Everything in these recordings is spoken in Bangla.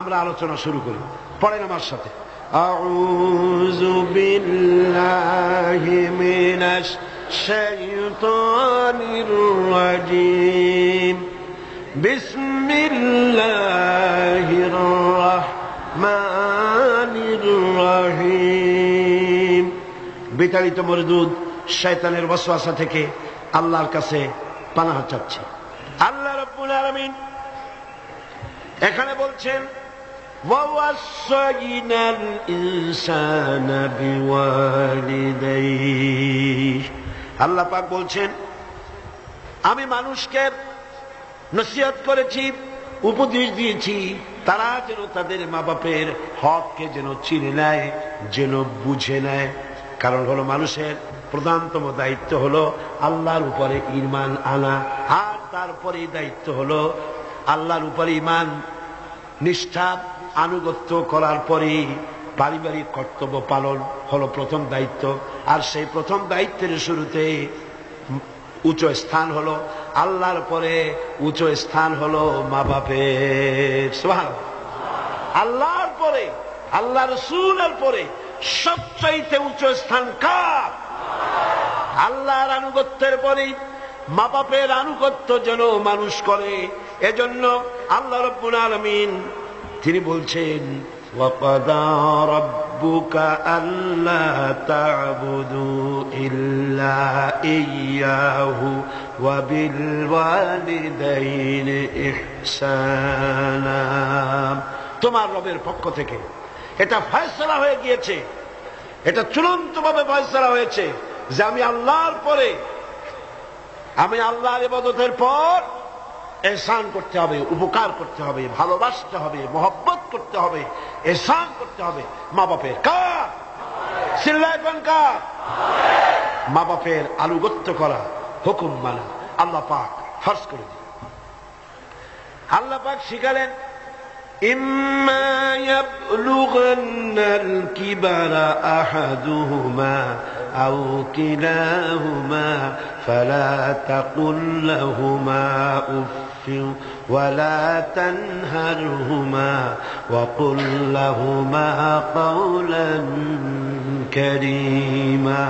আমরা আলোচনা শুরু করি। পড়েন আমার সাথে, আউযু বিল্লাহি মিনাশ শাইতানির রাজীম, বিসমিল্লাহির রাহমানির রহিম। বিতাড়িত মরদুদ শয়তানের ওয়াসওয়াসা থেকে আল্লাহর কাছে পানাহ চাচ্ছি। আল্লাহ রাব্বুল আলামিন এখানে বলছেন, ওয়াওয়াসাইনাল ইনসানা বিওয়ালিদাইহি। আল্লাহ পাক বলছেন, আমি মানুষকে নসিহত করেছি, উপদেশ দিয়েছি, তারা যেন তাদের মা বাপের হককে যেন চিনে নেয়, যেন বুঝে নেয়। কারণ হলো মানুষের প্রধানতম দায়িত্ব হলো আল্লাহর উপরে ঈমান আনা, আর তারপরে দায়িত্ব হলো আল্লাহর উপরে ঈমান নিষ্ঠা আনুগত্য করার পরে পারিবারিক কর্তব্য পালন হলো প্রথম দায়িত্ব। আর সেই প্রথম দায়িত্বের শুরুতে উচ্চ স্থান হলো আল্লাহর পরে, উচ্চ স্থান হলো মা বাপের। সুবহানাল্লাহ। আল্লাহর পরে, আল্লাহ রাসূলের পরে সবচাইতে উচ্চ স্থান কার? আল্লাহর আনুগত্যের পরে মা বাপের আনুগত্য যেন মানুষ করে। এজন্য আল্লাহ রাব্বুল আলামিন তিনি বলছেন, ওয়াকাদা রাব্বুকা আল্লা তা'বুদু ইল্লা ইয়্যাহু ওয়া বিল ওয়ালিদাইনি ইহসানা। তোমার রবের পক্ষ থেকে এটা ফয়সালা হয়ে গিয়েছে, এটা চূড়ান্তভাবে ফয়সালা হয়েছে যে আমি আল্লাহর পরে, আমি আল্লাহর ইবাদতের পর এহসান করতে হবে, উপকার করতে হবে, ভালোবাসতে হবে, মহব্বত করতে হবে, এহসান করতে হবে মা বাপের। কার? চিল্লায় কোন কার? মা বাপের আনুগত্য করা, হুকুম মানা আল্লাহ পাক ফরজ করে দিলেন। আল্লাহ পাক শিখালেন, ইম্মা ইয়াবলুগান্নাল কিবারা আহাদুহুমা আও কিলাহুমা ফালা তাকুল লাহুমা উফফিন ওয়ালা তানহারহুমা ওয়া কুল লাহুমা কাওলান কারীমা।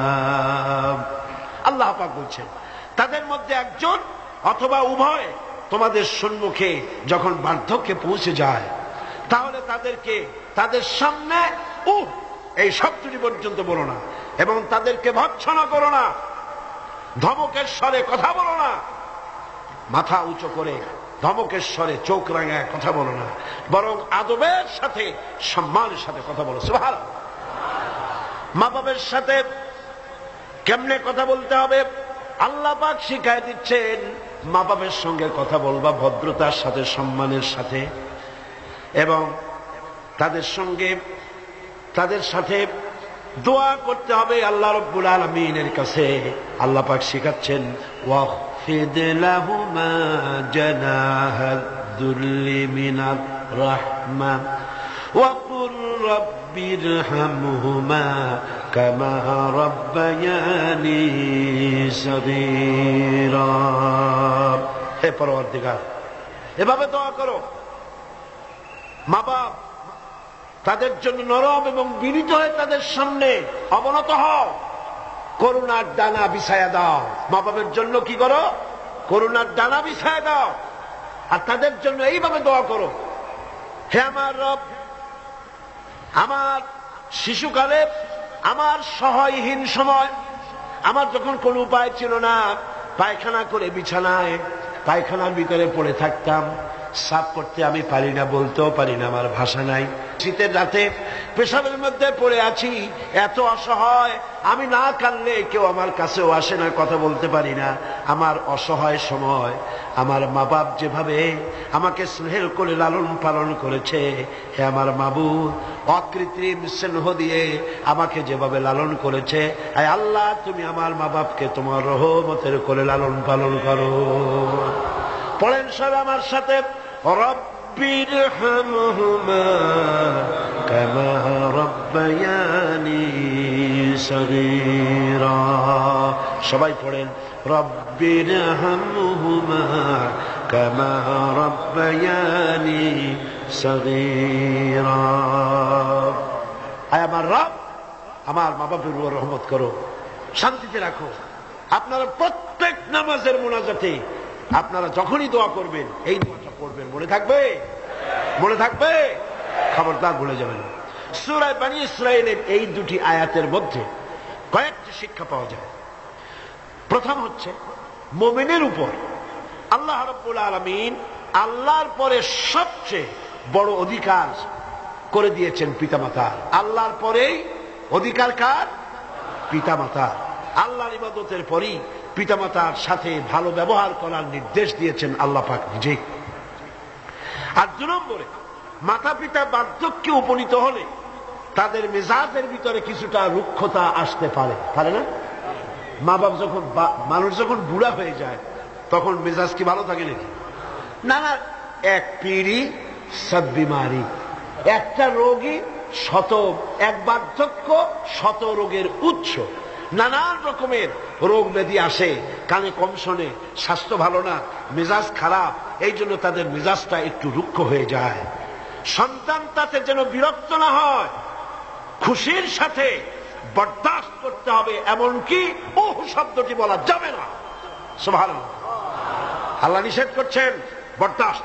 আল্লাহ পাক বলছেন, তাদের মধ্যে একজন অথবা উভয় তোমাদের সম্মুখে যখন বার্ধক্যে পৌঁছে যায়, তাহলে তাদেরকে তাদের সামনে এই শব্দটি পর্যন্ত বলো না, এবং তাদেরকে ভর্ৎসনা করো না, ধমকের স্বরে কথা বলো না, মাথা উঁচু করে ধমকের স্বরে চোখ রাঙায় কথা বলো না, বরং আদবের সাথে সম্মানের সাথে কথা বলো। সুবহানাল্লাহ। মা বাবার সাথে কেমনে কথা বলতে হবে আল্লাহ পাক শিখায় দিচ্ছেন। মা বাবার সঙ্গে কথা বলবা ভদ্রতার সাথে, সম্মানের সাথে, এবং তাদের সঙ্গে তাদের সাথে দোয়া করতে হবে আল্লাহ রাব্বুল আলামিনের কাছে। আল্লাহ পাক শিখাচ্ছেন, ওয়াখফিদ লাহুমা জানাহাদ দুল্লি মিনার রাহমা ওয়া কুর রাব্বিরহামহুমা কামা রাব্বায়ানি সগীরা। হে পরওয়ারদিগার, এভাবে দোয়া করো। মা বাপ তাদের জন্য নরম এবং বিনীত হয়ে তাদের সামনে অবনত হও, করুণার ডানা বিছায়া দাও। মা বাপের জন্য কি করো? করুণার ডানা বিছায়া দাও, আর তাদের জন্য এইভাবে দোয়া করো, হে আমার রব, আমার শিশুকালে, আমার সহায়হীন সময়, আমার যখন কোনো উপায় ছিল না, পায়খানা করে বিছানায় পায়খানার ভিতরে পড়ে থাকতাম, সাফ করতে আমি পারি না, বলতেও পারি না, আমার ভাষা নাই। শীতের রাতে পেশাবের মধ্যে পড়ে আছি, এত অসহায়, আমি না কাঁদলে কেউ আমার কাছেও আসে না, কথা বলতে পারি না। আমার অসহায় সময় আমার মা বাপ যেভাবে আমাকে স্নেহ করে লালন পালন করেছে, হে আমার মাবুদ, অকৃত্রিম স্নেহ দিয়ে আমাকে যেভাবে লালন করেছে, হে আল্লাহ, তুমি আমার মা বাপকে তোমার রহমতের করে লালন পালন করো। পড়েন সব আমার সাথে, রব্বিরহামহুমা কামা রাব্বায়ানি সগীরা। সবাই পড়েন, রব্বিরহামহুমা কামা রাব্বায়ানি صغيرا আয় আমার রব, আমার মা বাপের উপর রহমত করো, শান্তিতে রাখো। আপনারা প্রত্যেক নামাজের মুনাজাতে আপনারা যখনই দোয়া করবেন এই দোয়াটা পড়বেন। মনে থাকবে? মনে থাকবে? খবরদার ভুলে যাবেন না। সূরা বনী ইসরাঈলের এই দুটি আয়াতের মধ্যে কয়েকটি শিক্ষা পাওয়া যায়। প্রথম হচ্ছে, মুমিনের উপর আল্লাহ রাব্বুল আলামিন আল্লাহর পরে সবচেয়ে বড় অধিকার করে দিয়েছেন পিতামাতার। আল্লাহর পরেই অধিকার কার? পিতামাতার। আল্লাহর ইবাদতের পরই পিতামাতার সাথে ভালো ব্যবহার করার নির্দেশ দিয়েছেন আল্লাহ পাক নিজে। আর 2 নম্বরে, মাতা পিতা বার্ধক্যে উপনীত হলে তাদের মেজাজের ভিতরে কিছুটা রুক্ষতা আসতে পারে, পারে না? মা বাপ যখন, মানুষ যখন বুড়া হয়ে যায় তখন মেজাজ কি ভালো থাকে নাকি? না না, এক পিড়ি সব বিমারি, একটা রোগী এক বার্ধক্য শত রোগের উৎস। নানান রকমের রোগ ব্যাধি আসে, কানে কম শোনে, স্বাস্থ্য ভালো না, মেজাজ খারাপ, এই জন্য তাদের মেজাজটা একটু রুক্ষ হয়ে যায়। সন্তান তাতে যেন বিরক্ত না হয়, খুশির সাথে বরদাস্ত করতে হবে, এমনকি ওহ শব্দটি বলা যাবে না। সুবহানাল্লাহ, আল্লাহ নিষেধ করছেন বরদাস্ত।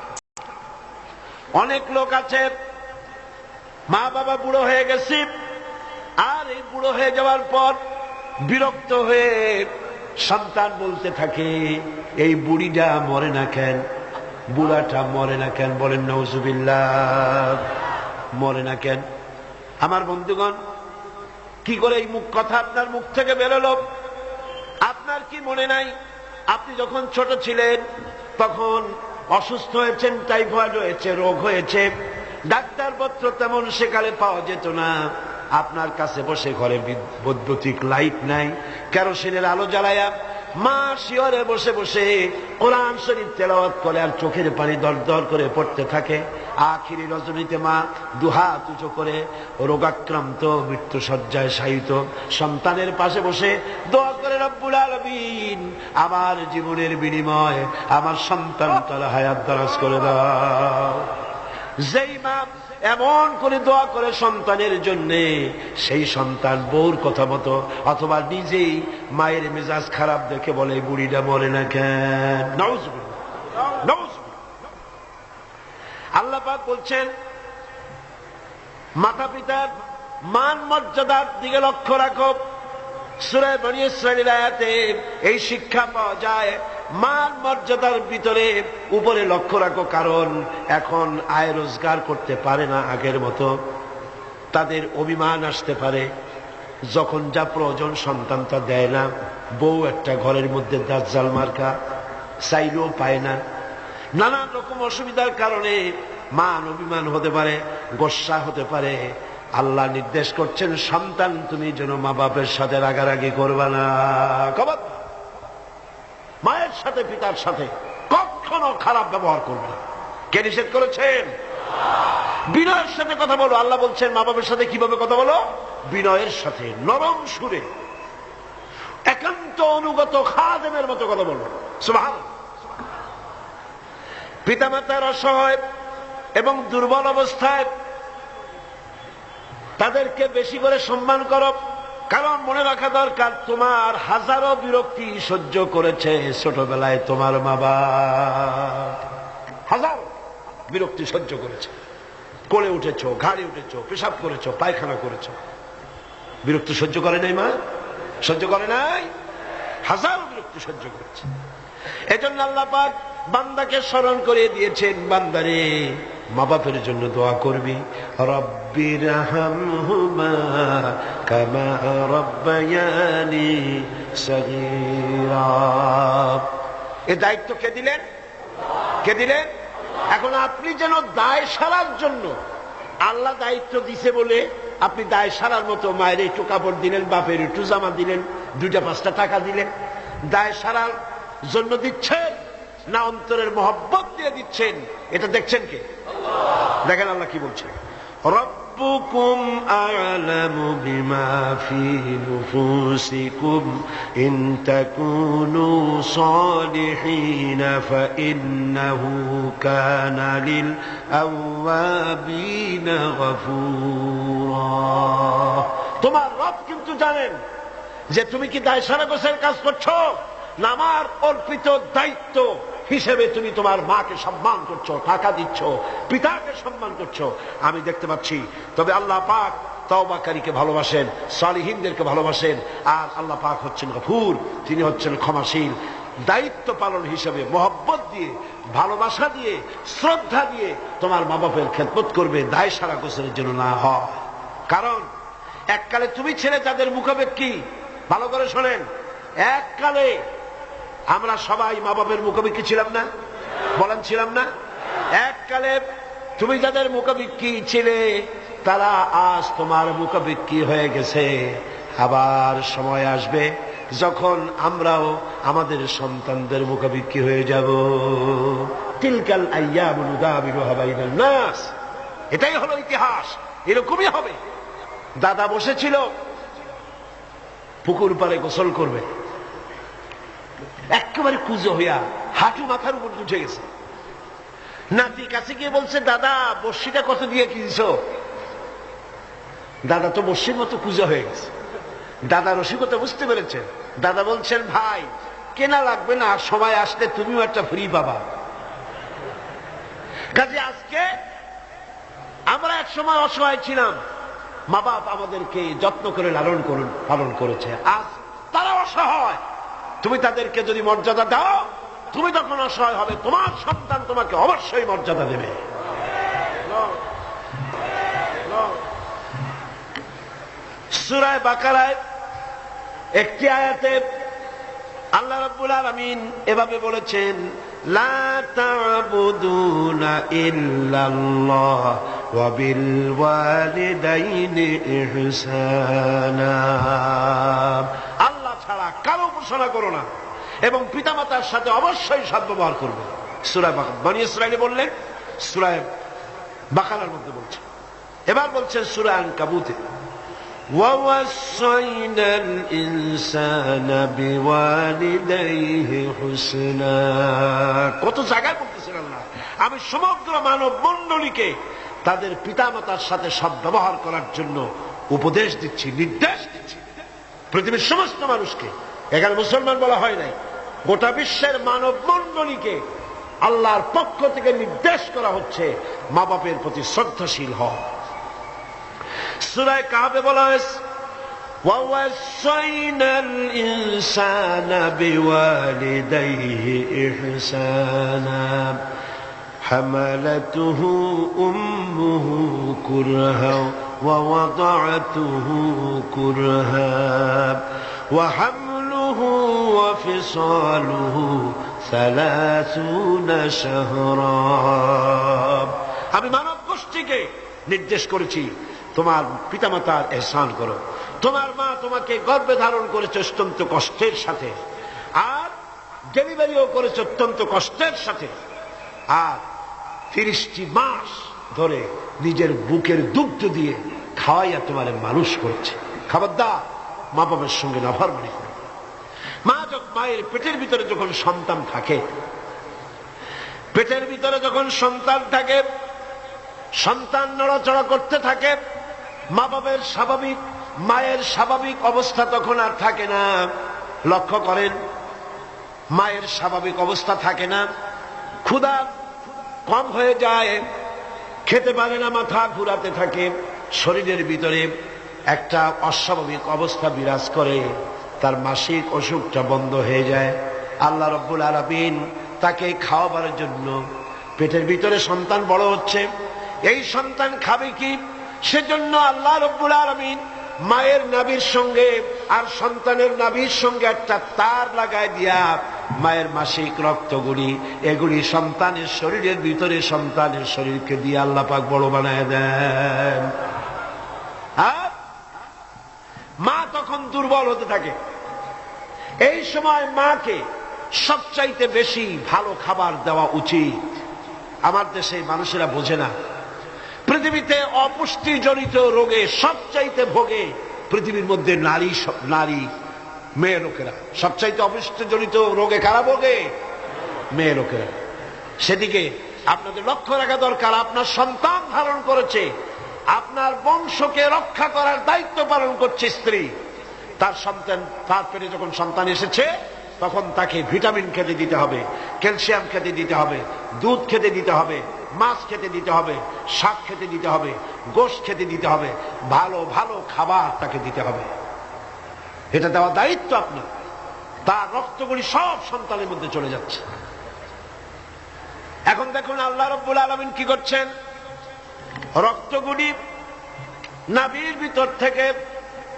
অনেক লোক আছে, মা বাবা বুড়ো হয়ে গেছে, আর এই বুড়ো হয়ে যাওয়ার পর বিরক্ত হয়ে সন্তান বলতে থাকে, এই বুড়িটা মরে না কেন, বুড়াটা মরে না কেন? বলেন নাউজুবিল্লাহ, মরে না কেন? আমার বন্ধুগণ, কি করে এই কথা আপনার মুখ থেকে বেরোলো? আপনার কি মনে নাই, আপনি যখন ছোট ছিলেন তখন অসুস্থ হয়েছেন, টাইফয়েড হয়েছে, রোগ হয়েছে, ডাক্তারপত্র তেমন সেকালে পাওয়া যেত না। আপনার কাছে বসে, ঘরে বৈদ্যুতিক লাইট নাই, কেরোসিনের আলো জ্বালায়া মা শিয়রে বসে বসে কোরআন শরীফ তেলাওয়াত করে আর চোখের পানি দরদর করে পড়তে থাকে। আখিরি রজনীতে মা দুহাত উঁচু করে রোগাক্রান্ত মৃত্যু শয্যায় শায়িত সন্তানের পাশে বসে দোয়া করে, রব্বুল আলামিন আমার জীবনের বিনিময় আমার সন্তান তারা হায়াত দারাজ করে দাও। যেই মা এমন করে দোয়া করে সন্তানের জন্য, সেই সন্তান বউর কথা মতো অথবা নিজেই মায়ের মেজাজ খারাপ দেখে বলে, বুড়িটা মরে না কেন? নাউজুবিল্লাহ, নাউজুবিল্লাহ। আল্লাহ পাক বলছেন, মাতা পিতার মান মর্যাদার দিকে লক্ষ্য রাখো। সূরা বনী ইসরাঈল আয়াতে এই শিক্ষা পাওয়া যায়, মান মর্যাদার ভিতরে উপরে লক্ষ্য রাখো, কারণ এখন আয় রোজগার করতে পারে না আগের মতো, তাদের অভিমান আসতে পারে, যখন যা প্রয়োজন সন্তান তা দেয় না, বউ একটা ঘরের মধ্যে দাজ্জাল মার্কা, চাইলেও পায় না, নানান রকম অসুবিধার কারণে মান অভিমান হতে পারে, গোসা হতে পারে। আল্লাহ নির্দেশ করছেন, সন্তান তুমি যেন মা বাপের সাথে রাগারাগি করবা না, মায়ের সাথে পিতার সাথে কখনো খারাপ ব্যবহার করবে না। কে নিষেধ করেছেন? বিনয়ের সাথে কথা বলো। আল্লাহ বলছেন, মা বাবার সাথে কিভাবে কথা বলো? বিনয়ের সাথে, নরম সুরে, একান্ত অনুগত খাদেমের মতো কথা বলো। সুবহানাল্লাহ। পিতামাতার অসহায় এবং দুর্বল অবস্থায় তাদেরকে বেশি করে সম্মান করো, কারণ মনে রাখা দরকার, তোমার হাজারো বিরক্তি সহ্য করেছে ছোটবেলায় তোমার মা বাবা, হাজার বিরক্তি সহ্য করেছে। কোলে উঠেছ, ঘাড়ে উঠেছ, পেশাব করেছ, পায়খানা করেছ, বিরক্তি সহ্য করে নাই? মা সহ্য করে নাই? হাজার বিরক্তি সহ্য করেছে। এজন্য আল্লাহ পাক বান্দাকে স্মরণ করে দিয়েছেন, বান্দারে মা বাপের জন্য দোয়া করবি, রব্বিরহামহুমা কামা রাব্বায়ানি সগীরা। এই দায়িত্ব কে দিলেন? কে দিলেন? এখন আপনি যেন দায় সারার জন্য, আল্লাহ দায়িত্ব দিছে বলে আপনি দায় সারার মতো মায়ের একটু কাপড় দিলেন, বাপের একটু জামা দিলেন, 2-5টা টাকা দিলেন, দায় সারার জন্য দিচ্ছেন না অন্তরের মহব্বত দিয়ে দিচ্ছেন? এটা দেখছেন কে? দেখেন আল্লাহ কি বলছেন, রব্বির ربكم أعلم بما في نفوسكم إن تكونوا صالحين فإنه كان للأوابين غفورا তোমার রব কিন্তু জানেন যে তুমি কি দায় সারা গোছের কাজ করছো না আমার অর্পিত দায়িত্ব হিসেবে তুমি তোমার মাকে সম্মান করছো, টাকা দিচ্ছ, পিতাকে সম্মান করছো, আমি দেখতে পাচ্ছি। তবে আল্লাহ পাক তওবাকারীকে ভালোবাসেন, সালিহিনদেরকে ভালোবাসেন, আর আল্লাহ পাক হচ্ছেন গফুর, তিনি হচ্ছেন ক্ষমাশীল। দায়িত্ব পালন হিসেবে মহব্বত দিয়ে, ভালোবাসা দিয়ে, শ্রদ্ধা দিয়ে তোমার মা বাপের খেদমত করবে, দায় সারা গোছের জন্য না হয়। কারণ এককালে তুমি ছেলে তাদের মুখাপেক্ষী। ভালো করে শোনেন, এককালে আমরা সবাই মা বাপের মুখাপেক্ষী ছিলাম না? বলেন ছিলাম না? এককালে তুমি যাদের মুখাপেক্ষী ছিলে তারা আজ তোমার মুখাপেক্ষী হয়ে গেছে। আবার সময় আসবে যখন আমরাও আমাদের সন্তানদের মুখাপেক্ষী হয়ে যাব। তিলকাল আইয়ামু নুদাবিলুহা বাইনান নাস, এটাই হলো ইতিহাস, এরকমই হবে। দাদা বসেছিল পুকুর পাড়ে গোসল করবে, একেবারে কুজো হইয়া হাঁটু মাথার উপর উঠে গেছে। নাতি কাছে গিয়ে বলছে, দাদা বর্ষিটা কত দিয়ে কিনছ? দাদা তো বর্ষির মতো কুজো হয়ে গেছে। দাদা রসিকতা বুঝতে পেরেছেন। দাদা বলছেন, ভাই কেনা লাগবে না, সময় আসলে তুমিও একটা ফ্রি পাবা। কাজে আজকে আমরা এক সময় অসহায় ছিলাম, মা বাপ আমাদেরকে যত্ন করে লালন পালন করেছে, আজ তারা অসহায়। তুমি তাদেরকে যদি মর্যাদা দাও, তুমি তখন অসহায় হবে, তোমার সন্তান তোমাকে অবশ্যই মর্যাদা দেবে। সূরা বাকারায় একটি আয়াতে আল্লাহ রাব্বুল আলামিন এভাবে বলেছেন, লা তা'বুদুনা ইল্লাল্লাহ ওয়া বিল ওয়ালিদাইনি ইহসানা। আল্লাহ ছাড়া কারো উপাসনা করো না এবং পিতামাতার সাথে অবশ্যই সদ্ব্যবহার করবে। সূরা বনী ইসরাঈলে বললেন, সূরা বাকারার মধ্যে বলছেন। এবার বলছেন সূরা আনকাবুতে, وَوَصَّيْنَا الْإِنسَانَ بِوَالِدَيْهِ حُسْنًا। কত জায়গায় বলতেছেন আল্লাহ, আমি সমগ্র মানব মণ্ডলীকে তাদের পিতামাতার সাথে সদ্ব্যবহার করার জন্য উপদেশ দিচ্ছি, নির্দেশ দিচ্ছি। পৃথিবীর সমস্ত মানুষকে, এখানে মুসলমান বলা হয় নাই, গোটা বিশ্বের মানব মণ্ডলীকে আল্লাহর পক্ষ থেকে নির্দেশ করা হচ্ছে মা বাপের প্রতি শ্রদ্ধাশীল হও। সূরা কাহফে বলা হয়েছে, وَوَصَّيْنَا الْإِنسَانَ بِوَالِدَيْهِ إِحْسَانًا حَمَلَتْهُ أُمُّهُ كُرْهًا وَوَضَعَتْهُ كُرْهًا وَحَمْلُهُ وَفِصَالُهُ 30 شهرا। আমি মানব গোষ্ঠীকে নির্দেশ করেছি, তোমার পিতামাতার ইহসান করো। তোমার মা তোমাকে গর্ভে ধারণ করেছে অত্যন্ত কষ্টের সাথে, আর ডেলিভারিও করেছে অত্যন্ত কষ্টের সাথে, আর 30টি মাস ধরে নিজের বুকের দুগ্ধ দিয়ে খাওয়াইয়া তোমার মানুষ করছে। খবরদার মা বাবার সঙ্গে নাফরমানি করো। মায়ের পেটের ভিতরে যখন সন্তান থাকে, পেটের ভিতরে যখন সন্তান থাকে, সন্তান নড়াচড়া করতে থাকে, মা বাবার স্বাভাবিক, মায়ের স্বাভাবিক অবস্থা তখন আর থাকে না। লক্ষ্য করেন, মায়ের স্বাভাবিক অবস্থা থাকে না, ক্ষুধা কম হয়ে যায়, খেতে পারে না, মাথা ঘুরাতে থাকে, শরীরের ভিতরে একটা অস্বাভাবিক অবস্থা বিরাজ করে, তার মাসিক অসুখটা বন্ধ হয়ে যায়। আল্লাহ রাব্বুল আলামিন তাকে খাওয়াবার জন্য, পেটের ভিতরে সন্তান বড় হচ্ছে, এই সন্তান খাবে কি, সেজন্য আল্লাহ রাব্বুল আলামিন মায়ের নাভির সঙ্গে আর সন্তানের নাভির সঙ্গে একটা তার লাগায় দিয়া মায়ের মাসিক রক্তগুলি, এগুলি সন্তানের শরীরের ভিতরে সন্তানের শরীরকে দিয়ে আল্লাহ পাক বড় বানায় দেন। আর মা তখন দুর্বল হতে থাকে। এই সময় মাকে সবচাইতে বেশি ভালো খাবার দেওয়া উচিত। আমার দেশে মানুষেরা বোঝে না, পৃথিবীতে অপুষ্টিজনিত রোগে সবচাইতে ভোগে পৃথিবীর মধ্যে নারী মেয়ে লোকেরা। সবচাইতে অপুষ্টিজনিত রোগে কারা ভোগে? মেয়ে লোকেরা। সেদিকে আপনাদের লক্ষ্য রাখা দরকার, আপনার সন্তান ধারণ করেছে, আপনার বংশকে রক্ষা করার দায়িত্ব পালন করছে স্ত্রী। তার সন্তান, তার পেটে যখন সন্তান এসেছে তখন তাকে ভিটামিন খেতে দিতে হবে, ক্যালসিয়াম খেতে দিতে হবে, দুধ খেতে দিতে হবে, মাছ খেতে দিতে হবে, শাক খেতে দিতে হবে, গোশত খেতে দিতে হবে, ভালো ভালো খাবার তাকে দিতে হবে। এটা দেওয়া দায়িত্ব আপনার। তার রক্তগুলি সব সন্তানের মধ্যে চলে যাচ্ছে। এখন দেখুন আল্লাহ রাব্বুল আলামিন কি করছেন, রক্তগুলি নাভির ভিতর থেকে,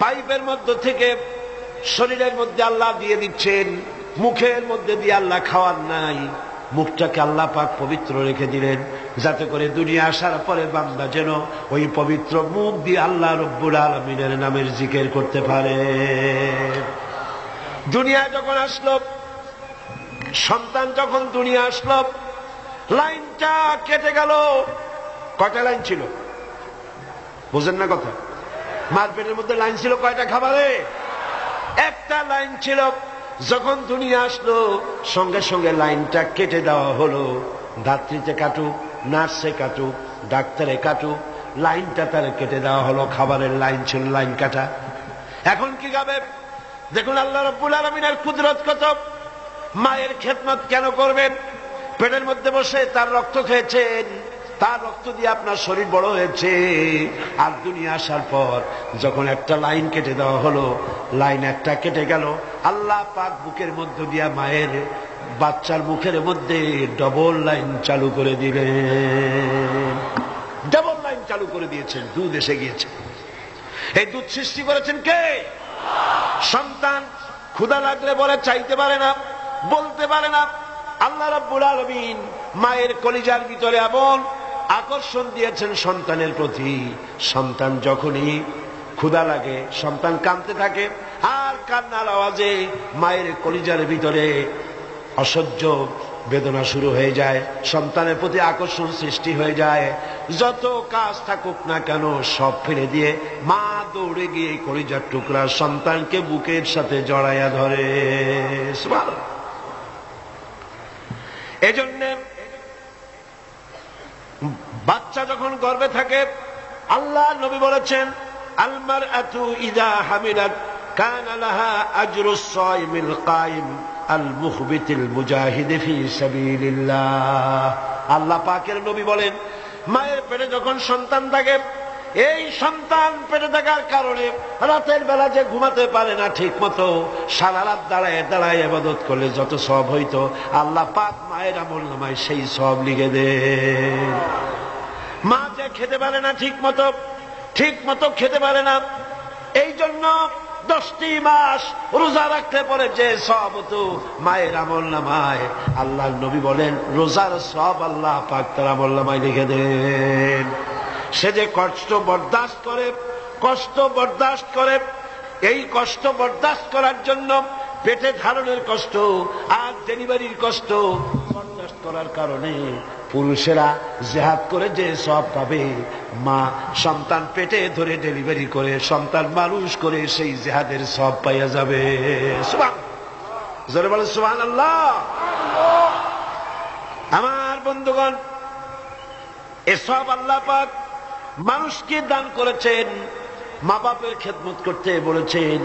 পাইপের মধ্য থেকে শরীরের মধ্যে আল্লাহ দিয়ে দিচ্ছেন। মুখের মধ্যে দিয়ে আল্লাহ খাওয়ার নাই, মুখটাকে আল্লাহ পাক পবিত্র রেখে দিলেন, যাতে করে দুনিয়া আসার পরে বান্দা যেন ওই পবিত্র মুখ দিয়ে আল্লাহ রাব্বুল আলামিনের নামের জিকির করতে পারে। দুনিয়া যখন আসলো, সন্তান যখন দুনিয়া আসলো, লাইনটা কেটে গেল। কয়টা লাইন ছিল বুঝেন না কথা? মার পেটের মধ্যে লাইন ছিল কয়টা খাবারে? একটা লাইন ছিল। যখন দুনিয়া আসলো সঙ্গে সঙ্গে লাইনটা কেটে দেওয়া হলো। ধাত্রীতে কাটুক, নার্সে কাটুক, ডাক্তারে কাটুক, লাইনটা তার কেটে দেওয়া হলো। খাবারের লাইন ছিল, লাইন কাটা। এখন কি খাবে? দেখুন আল্লাহ রাব্বুল আলামিনের কুদরত কত। মায়ের খেদমত কেন করবেন? পেটের মধ্যে বসে তার রক্ত খেয়েছেন, তার রক্ত দিয়ে আপনার শরীর বড় হয়েছে। আর দুনিয়া আসার পর যখন একটা লাইন কেটে দেওয়া হলো, লাইন একটা কেটে গেল, আল্লাহ পাক বুকের মধ্যে দিয়া মায়ের বাচ্চার মুখের মধ্যে ডবল লাইন চালু করে দিলেন। ডবল লাইন চালু করে দিয়েছেন, দুধ এসে গিয়েছে। এই দুধ সৃষ্টি করেছেন কে? সন্তান ক্ষুধা লাগলে বলে চাইতে পারে না, বলতে পারে না। আল্লাহ রাব্বুল আলামিন মায়ের কলিজার ভিতরে এমন আকর্ষণ দিয়েছেন সন্তানের প্রতি। সন্তান যখনই ক্ষুধা লাগে, সন্তান কাঁদতে থাকে, আর কান্নার আওয়াজে মায়ের কলিজার ভিতরে অসহ্য বেদনা শুরু হয়ে যায়, সন্তানের প্রতি আকর্ষণ সৃষ্টি হয়ে যায়। যত কাজ থাকুক না কেন সব ফেলে দিয়ে মা দৌড়ে গিয়ে কলিজার টুকরা সন্তানকে বুকের সাথে জড়াইয়া ধরে। সুবহানাল্লাহ। এজন্য বাচ্চা যখন গর্ভে থাকে, আল্লাহ নবী বলেছেন, আল মারআতু ইযা হামিলাত কানা লাহা আজরুস সাইমিল কাইম আল মুখবিতিল মুজাহিদ ফি সাবিলিল্লাহ। আল্লাহ পাকের নবী বলেন, মায়ের পেটে যখন সন্তান থাকে, এই সন্তান পেটে থাকার কারণে রাতের বেলা যে ঘুমাতে পারে না ঠিক মতো, সারা রাত দাঁড়ায় দাঁড়ায় ইবাদত করলে যত সওয়াব হইতো, আল্লাহ পাক মায়ের আমলনামায় সেই সওয়াব লিখে দেন। মা যে খেতে পারে না ঠিক মতো খেতে পারে না, এই জন্য 10টি মাস রোজা রাখতে পারে যে সওয়াব হতো মায়ের আমলনামায়, আল্লাহর নবী বলেন রোজার সওয়াব আল্লাহ পাক তার আমলনামায় লিখে দেন। সে যে কষ্ট বরদাস্ত করে, এই কষ্ট বরদাস্ত করার জন্য পেটে ধারণের কষ্ট আর ডেলিভারির কষ্ট বরদাস্ত করার কারণে পুরুষেরা জিহাদ করে যে সওয়াব পাবে, মা সন্তান পেটে ধরে ডেলিভারি করে সন্তান মানুষ করে সেই জিহাদের সওয়াব পাইয়া যাবে। সুবহানাল্লাহ, জোরে বলেন সুবহানাল্লাহ। আমার বন্ধুগণ, এ সওয়াব আল্লাহ পাক মানুষকে দান করেছেন। মা বাপের খেদমত করতে বলেছেন,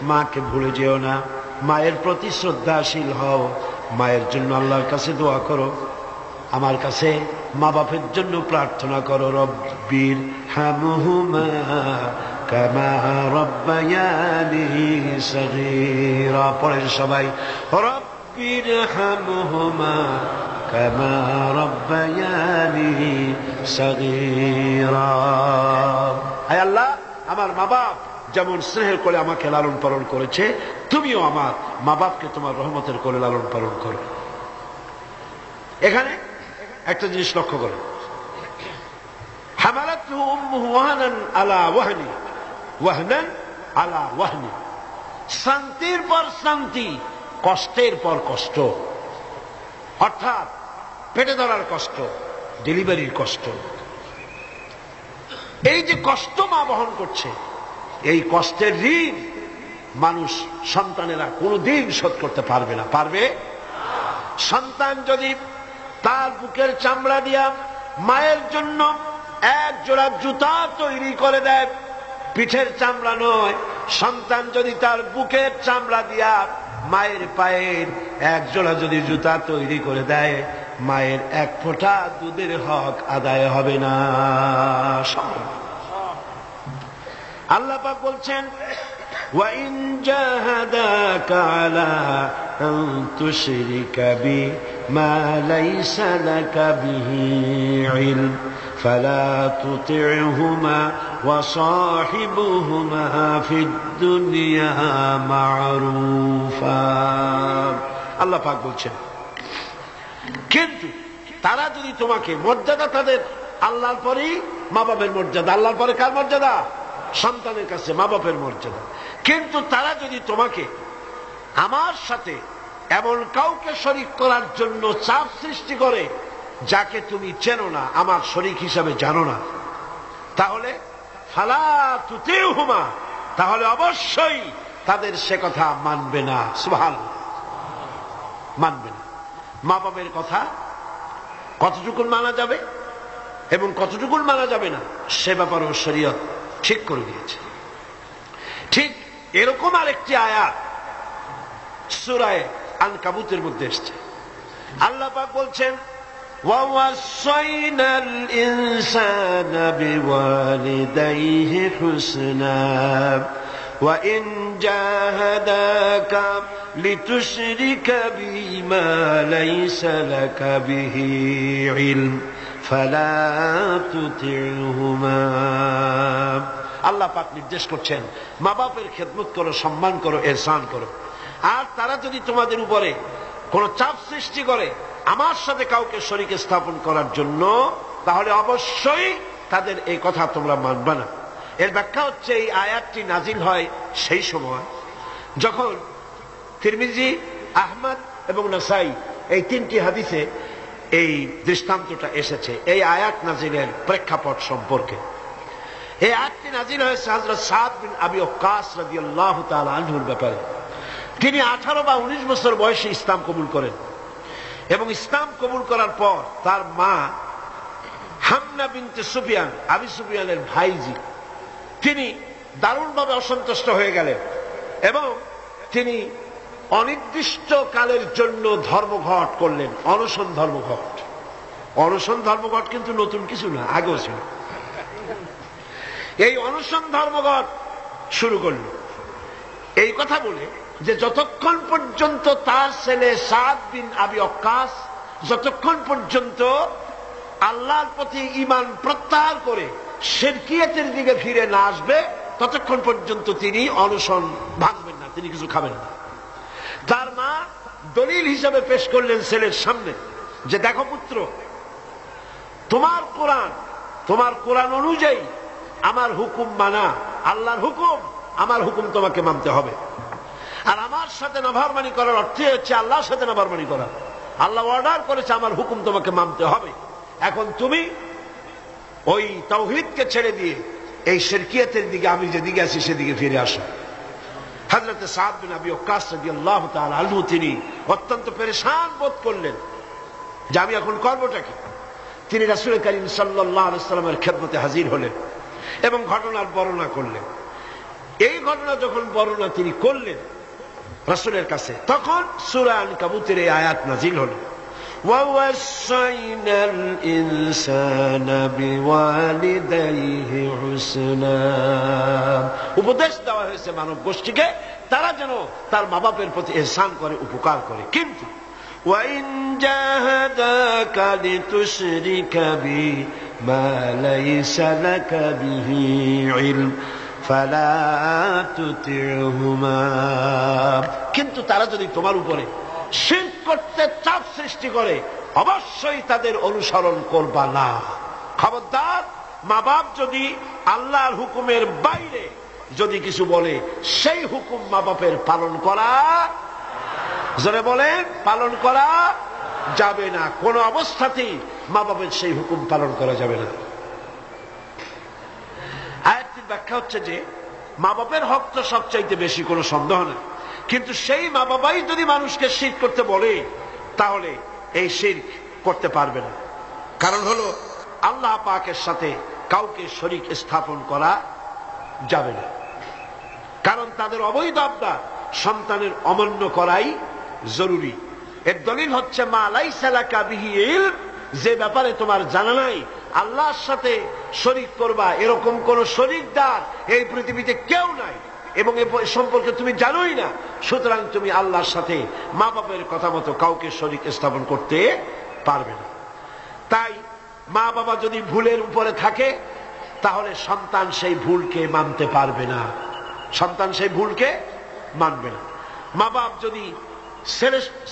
মাকে ভুলে যেও না, মায়ের প্রতি শ্রদ্ধাশীল হও, মায়ের জন্য আল্লাহর কাছে দোয়া করো, আমার কাছে মা বাপের জন্য প্রার্থনা করো। রব্বির হামহুমা কামা রব্বায়ানি সগীরা। পড়েন সবাই, রব্বির হামহুমা কামা রব্বায়ানি সগীরা। হে আল্লাহ, আমার মা বাপ যেমন স্নেহের করে আমাকে লালন পালন করেছে, তুমিও আমার মা বাপকে তোমার রহমতের করে লালন পালন করো। এখানে একটা জিনিস লক্ষ্য করো, হামালাতহু উম্মুহু ওয়াহনান আলা ওয়াহনি, ওয়াহনান আলা ওয়াহনি। শান্তির পর শান্তি, কষ্টের পর কষ্ট। অর্থাৎ পেটে ধরার কষ্ট, ডেলিভারির কষ্ট, এই যে কষ্ট মা বহন করছে, এই কষ্টের ঋণ মানুষ সন্তানেরা কোনদিন শোধ করতে পারবে না। পারবে? সন্তান যদি তার বুকের চামড়া দিয়া মায়ের জন্য এক জোড়া জুতা তৈরি করে দেয়, পিঠের চামড়া নয়, সন্তান যদি তার বুকের চামড়া দিয়া মায়ের পায়ের এক জোড়া যদি জুতা তৈরি করে দেয়, মায়ের এক ফোঁটা দুধের হক আদায় হবে না। আল্লাহ পাক বলছেন, وَإِنْ جَاهَدَاكَ عَلَىٰ أَن تُشْرِكَ بِي مَا لَيْسَ لَكَ بِهِ عِلْمٌ فَلَا تُطِعْهُمَا وَصَاحِبْهُمَا فِي الدُّنْيَا مَعْرُوفًا। আল্লাহ পাক বলছেন, কিন্তু তারা যদি তোমাকে, মর্যাদা তাদের আল্লাহর পরেই মা বাপের মর্যাদা, আল্লাহর পরে কার মর্যাদা? সন্তানের কাছে মা বাপের মর্যাদা। কিন্তু তারা যদি তোমাকে আমার সাথে এমন কাউকে শরীক করার জন্য চাপ সৃষ্টি করে যাকে তুমি চেনো না, আমার শরীক হিসাবে জানো না, তাহলে ফালা তুতিউহুমা, তাহলে অবশ্যই তাদের সে কথা মানবে না। সুবহানাল্লাহ, মানবে না। মা বাপের কথা কতটুকুন মানা যাবে এবং কতটুকুন মানা যাবে না, সে ব্যাপারেও শরীয়ত ঠিক করে দিয়েছে। ঠিক এরকম আরেকটি আয়াত সূরা আনকাবুতের মধ্যে এসেছে। আল্লাহ পাক বলছেন, وَوَصَّيْنَا الْإِنسَانَ بِوَالِدَيْهِ حُسْنًا وَإِنْ جَاهَدَاكَ لِتُشْرِكَ بِي مَا لَيْسَ لَكَ بِهِ عِلْمٌ فَلَا تُطِعْهُمَا। আল্লাহ পাক নির্দেশ করছেন, মা বাপের খেদমত করো, সম্মান করো, ইহসান করো। আর তারা যদি তোমাদের উপরে কোন চাপ সৃষ্টি করে আমার সাথে কাউকে শরীক স্থাপন করার জন্য, তাহলে অবশ্যই তাদের এই কথা তোমরা মানবে না। এর ব্যাখ্যা হচ্ছে, এই আয়াতটি নাজিল হয় সেই সময় যখন তিরমিজি, আহমদ এবং নাসাই এই তিনটি হাদিসে এই দৃষ্টান্তটা এসেছে এই আয়াত নাজিলের প্রেক্ষাপট সম্পর্কে। এই আয়াতটি নাজিল হয়েছে হযরত সাদ বিন আবি ওয়াক্কাস রাদিয়াল্লাহু তাআলা আনহুর ব্যাপারে। তিনি 18 বা 19 বছর বয়সে ইসলাম কবুল করেন এবং ইসলাম কবুল করার পর তার মা হামনা বিনতে সুফিয়ান, আবি সুফিয়ানের ভাইজি, তিনি দারুণভাবে অসন্তুষ্ট হয়ে গেলেন এবং তিনি অনির্দিষ্ট কালের জন্য ধর্মঘট করলেন, অনশন ধর্মঘট। অনশন ধর্মঘট কিন্তু নতুন কিছু না, আগেও ছিল। এই অনশন ধর্মঘট শুরু করল এই কথা বলে যে যতক্ষণ পর্যন্ত তার ছেলে সাদ বিন আবি ওয়াক্কাস যতক্ষণ পর্যন্ত আল্লাহর প্রতি ঈমান প্রত্যাহার করে শিরকিয়াতের দিকে ফিরে না আসবে, ততক্ষণ পর্যন্ত তিনি অনশন ভাঙবেন না, তিনি কিছু খাবেন না। তার মা দলিল হিসাবে পেশ করলেন ছেলের সামনে যে, দেখো পুত্র, তোমার কোরআন অনুযায়ী আমার হুকুম মানা, আল্লাহর হুকুম, আমার হুকুম তোমাকে মানতে হবে। আর আমার সাথে নাফরমানি করার অর্থ হচ্ছে আল্লাহর সাথে নাফরমানি করা। আল্লাহ অর্ডার করেছে আমার হুকুম তোমাকে মানতে হবে। এখন তুমি ওই তাওহীদকে ছেড়ে দিয়ে এই শিরকিয়াতের দিকে, আমি যেদিকে আছি সেদিকে ফিরে আসো। হযরত সাদ বিন আবি ওয়াক্কাস রাদিয়াল্লাহু তাআলা আনহু তিনি অত্যন্ত পেরেশান বোধ করলেন যে আমি এখন করবটা কি। তিনি রাসূল করিম সাল্লাল্লাহু আলাইহি ওয়াসাল্লামের খেদমতে হাজির হলেন এবং ঘটনার বর্ণনা করলেন। এই ঘটনা যখন বর্ণনা তিনি করলেন রাসূলের কাছে, তখন সূরা আনকাবুতের এই আয়াত নাজিল হল, وَوَصَّيْنَا الْإِنسَانَ بِوَالِدَيْهِ حُسْنًا। উপদেশ দেওয়া হয়েছে মানব গোষ্ঠীকে তারা যেন তার মা বাপের প্রতি ইহসান করে, উপকার করে। কিন্তু وَإِنْ جَاهَدَاكَ لِتُشْرِكَ بِي مَا لَيْسَ لَكَ بِهِ عِلْمٌ فَلَا تُطِعْهُمَا। কিন্তু তারা যদি তোমার উপরে শিরক করতে চাপ সৃষ্টি করে অবশ্যই তাদের অনুসরণ করবা না। খবরদার, মা বাপ যদি আল্লাহর হুকুমের বাইরে যদি কিছু বলে, সেই হুকুম মা বাপের পালন করা, জোরে বলেন, পালন করা যাবে না। কোন অবস্থাতেই মা বাপের সেই হুকুম পালন করা যাবে না। ব্যাখ্যা হচ্ছে যে মা বাপের হক তো সবচাইতে বেশি, কোনো সন্দেহ নেই, কিন্তু সেই মা বাবাই যদি মানুষকে শিরক করতে বলে তাহলে এই শিরক করতে পারবে না। কারণ হলো আল্লাহ পাকের সাথে কাউকে শরীক স্থাপন করা যাবে না, কারণ তাদের অবৈধ আবদার সন্তানের অমান্য করাই জরুরি। এর দলিল হচ্ছে মা লাইসা লাকা বিহি ইলম, যে ব্যাপারে তোমার জানা নাই আল্লাহর সাথে শরীক করবা এরকম কোন শরীকদার এই পৃথিবীতে কেউ নাই এবং এ সম্পর্কে তুমি জানোই না, সুতরাং তুমি আল্লাহর সাথে মা বাবার কথা মতো কাউকে শরীক স্থাপন করতে পারবে না। তাই মা বাবা যদি ভুলের উপরে থাকে তাহলে সন্তান সেই ভুলকে মানতে পারবে না, সন্তান সেই ভুলকে মানবে না। মা বাপ যদি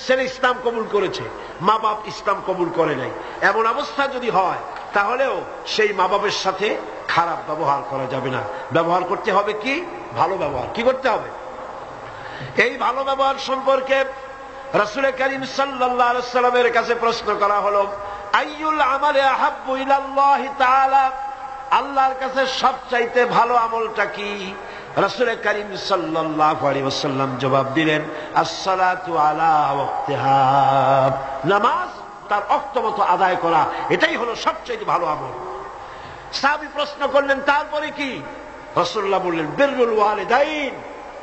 ছেলে ইসলাম কবুল করেছে, মা বাপ ইসলাম কবুল করে নাই, এমন অবস্থা যদি হয় তাহলেও সেই মা বাপের সাথে খারাপ ব্যবহার করা যাবে না। ব্যবহার করতে হবে কি? ভালো ব্যবহার। কি করতে হবে? এই ভালো ব্যবহার সম্পর্কে রাসূল করিম সাল্লাল্লাহু আলাইহি ওয়াসাল্লামের কাছে প্রশ্ন করা হলো, আইয়ুল আমালি আহাব্বু ইলাল্লাহি তাআলা, আল্লাহর কাছে সবচাইতে ভালো আমলটা কি? রাসূল করিম সাল্লাল্লাহু আলাইহি ওয়াসাল্লাম জবাব দিলেন, আস-সালাতু আলা ওয়াক্তিহা, নামাজ তার ওয়াক্ত মতো আদায় করা, এটাই হলো সবচেয়ে ভালো আমল। সাহাবী প্রশ্ন করলেন, তারপরে কি? রাসূলুল্লাহ বললেন, বিররুল ওয়ালিদাইন,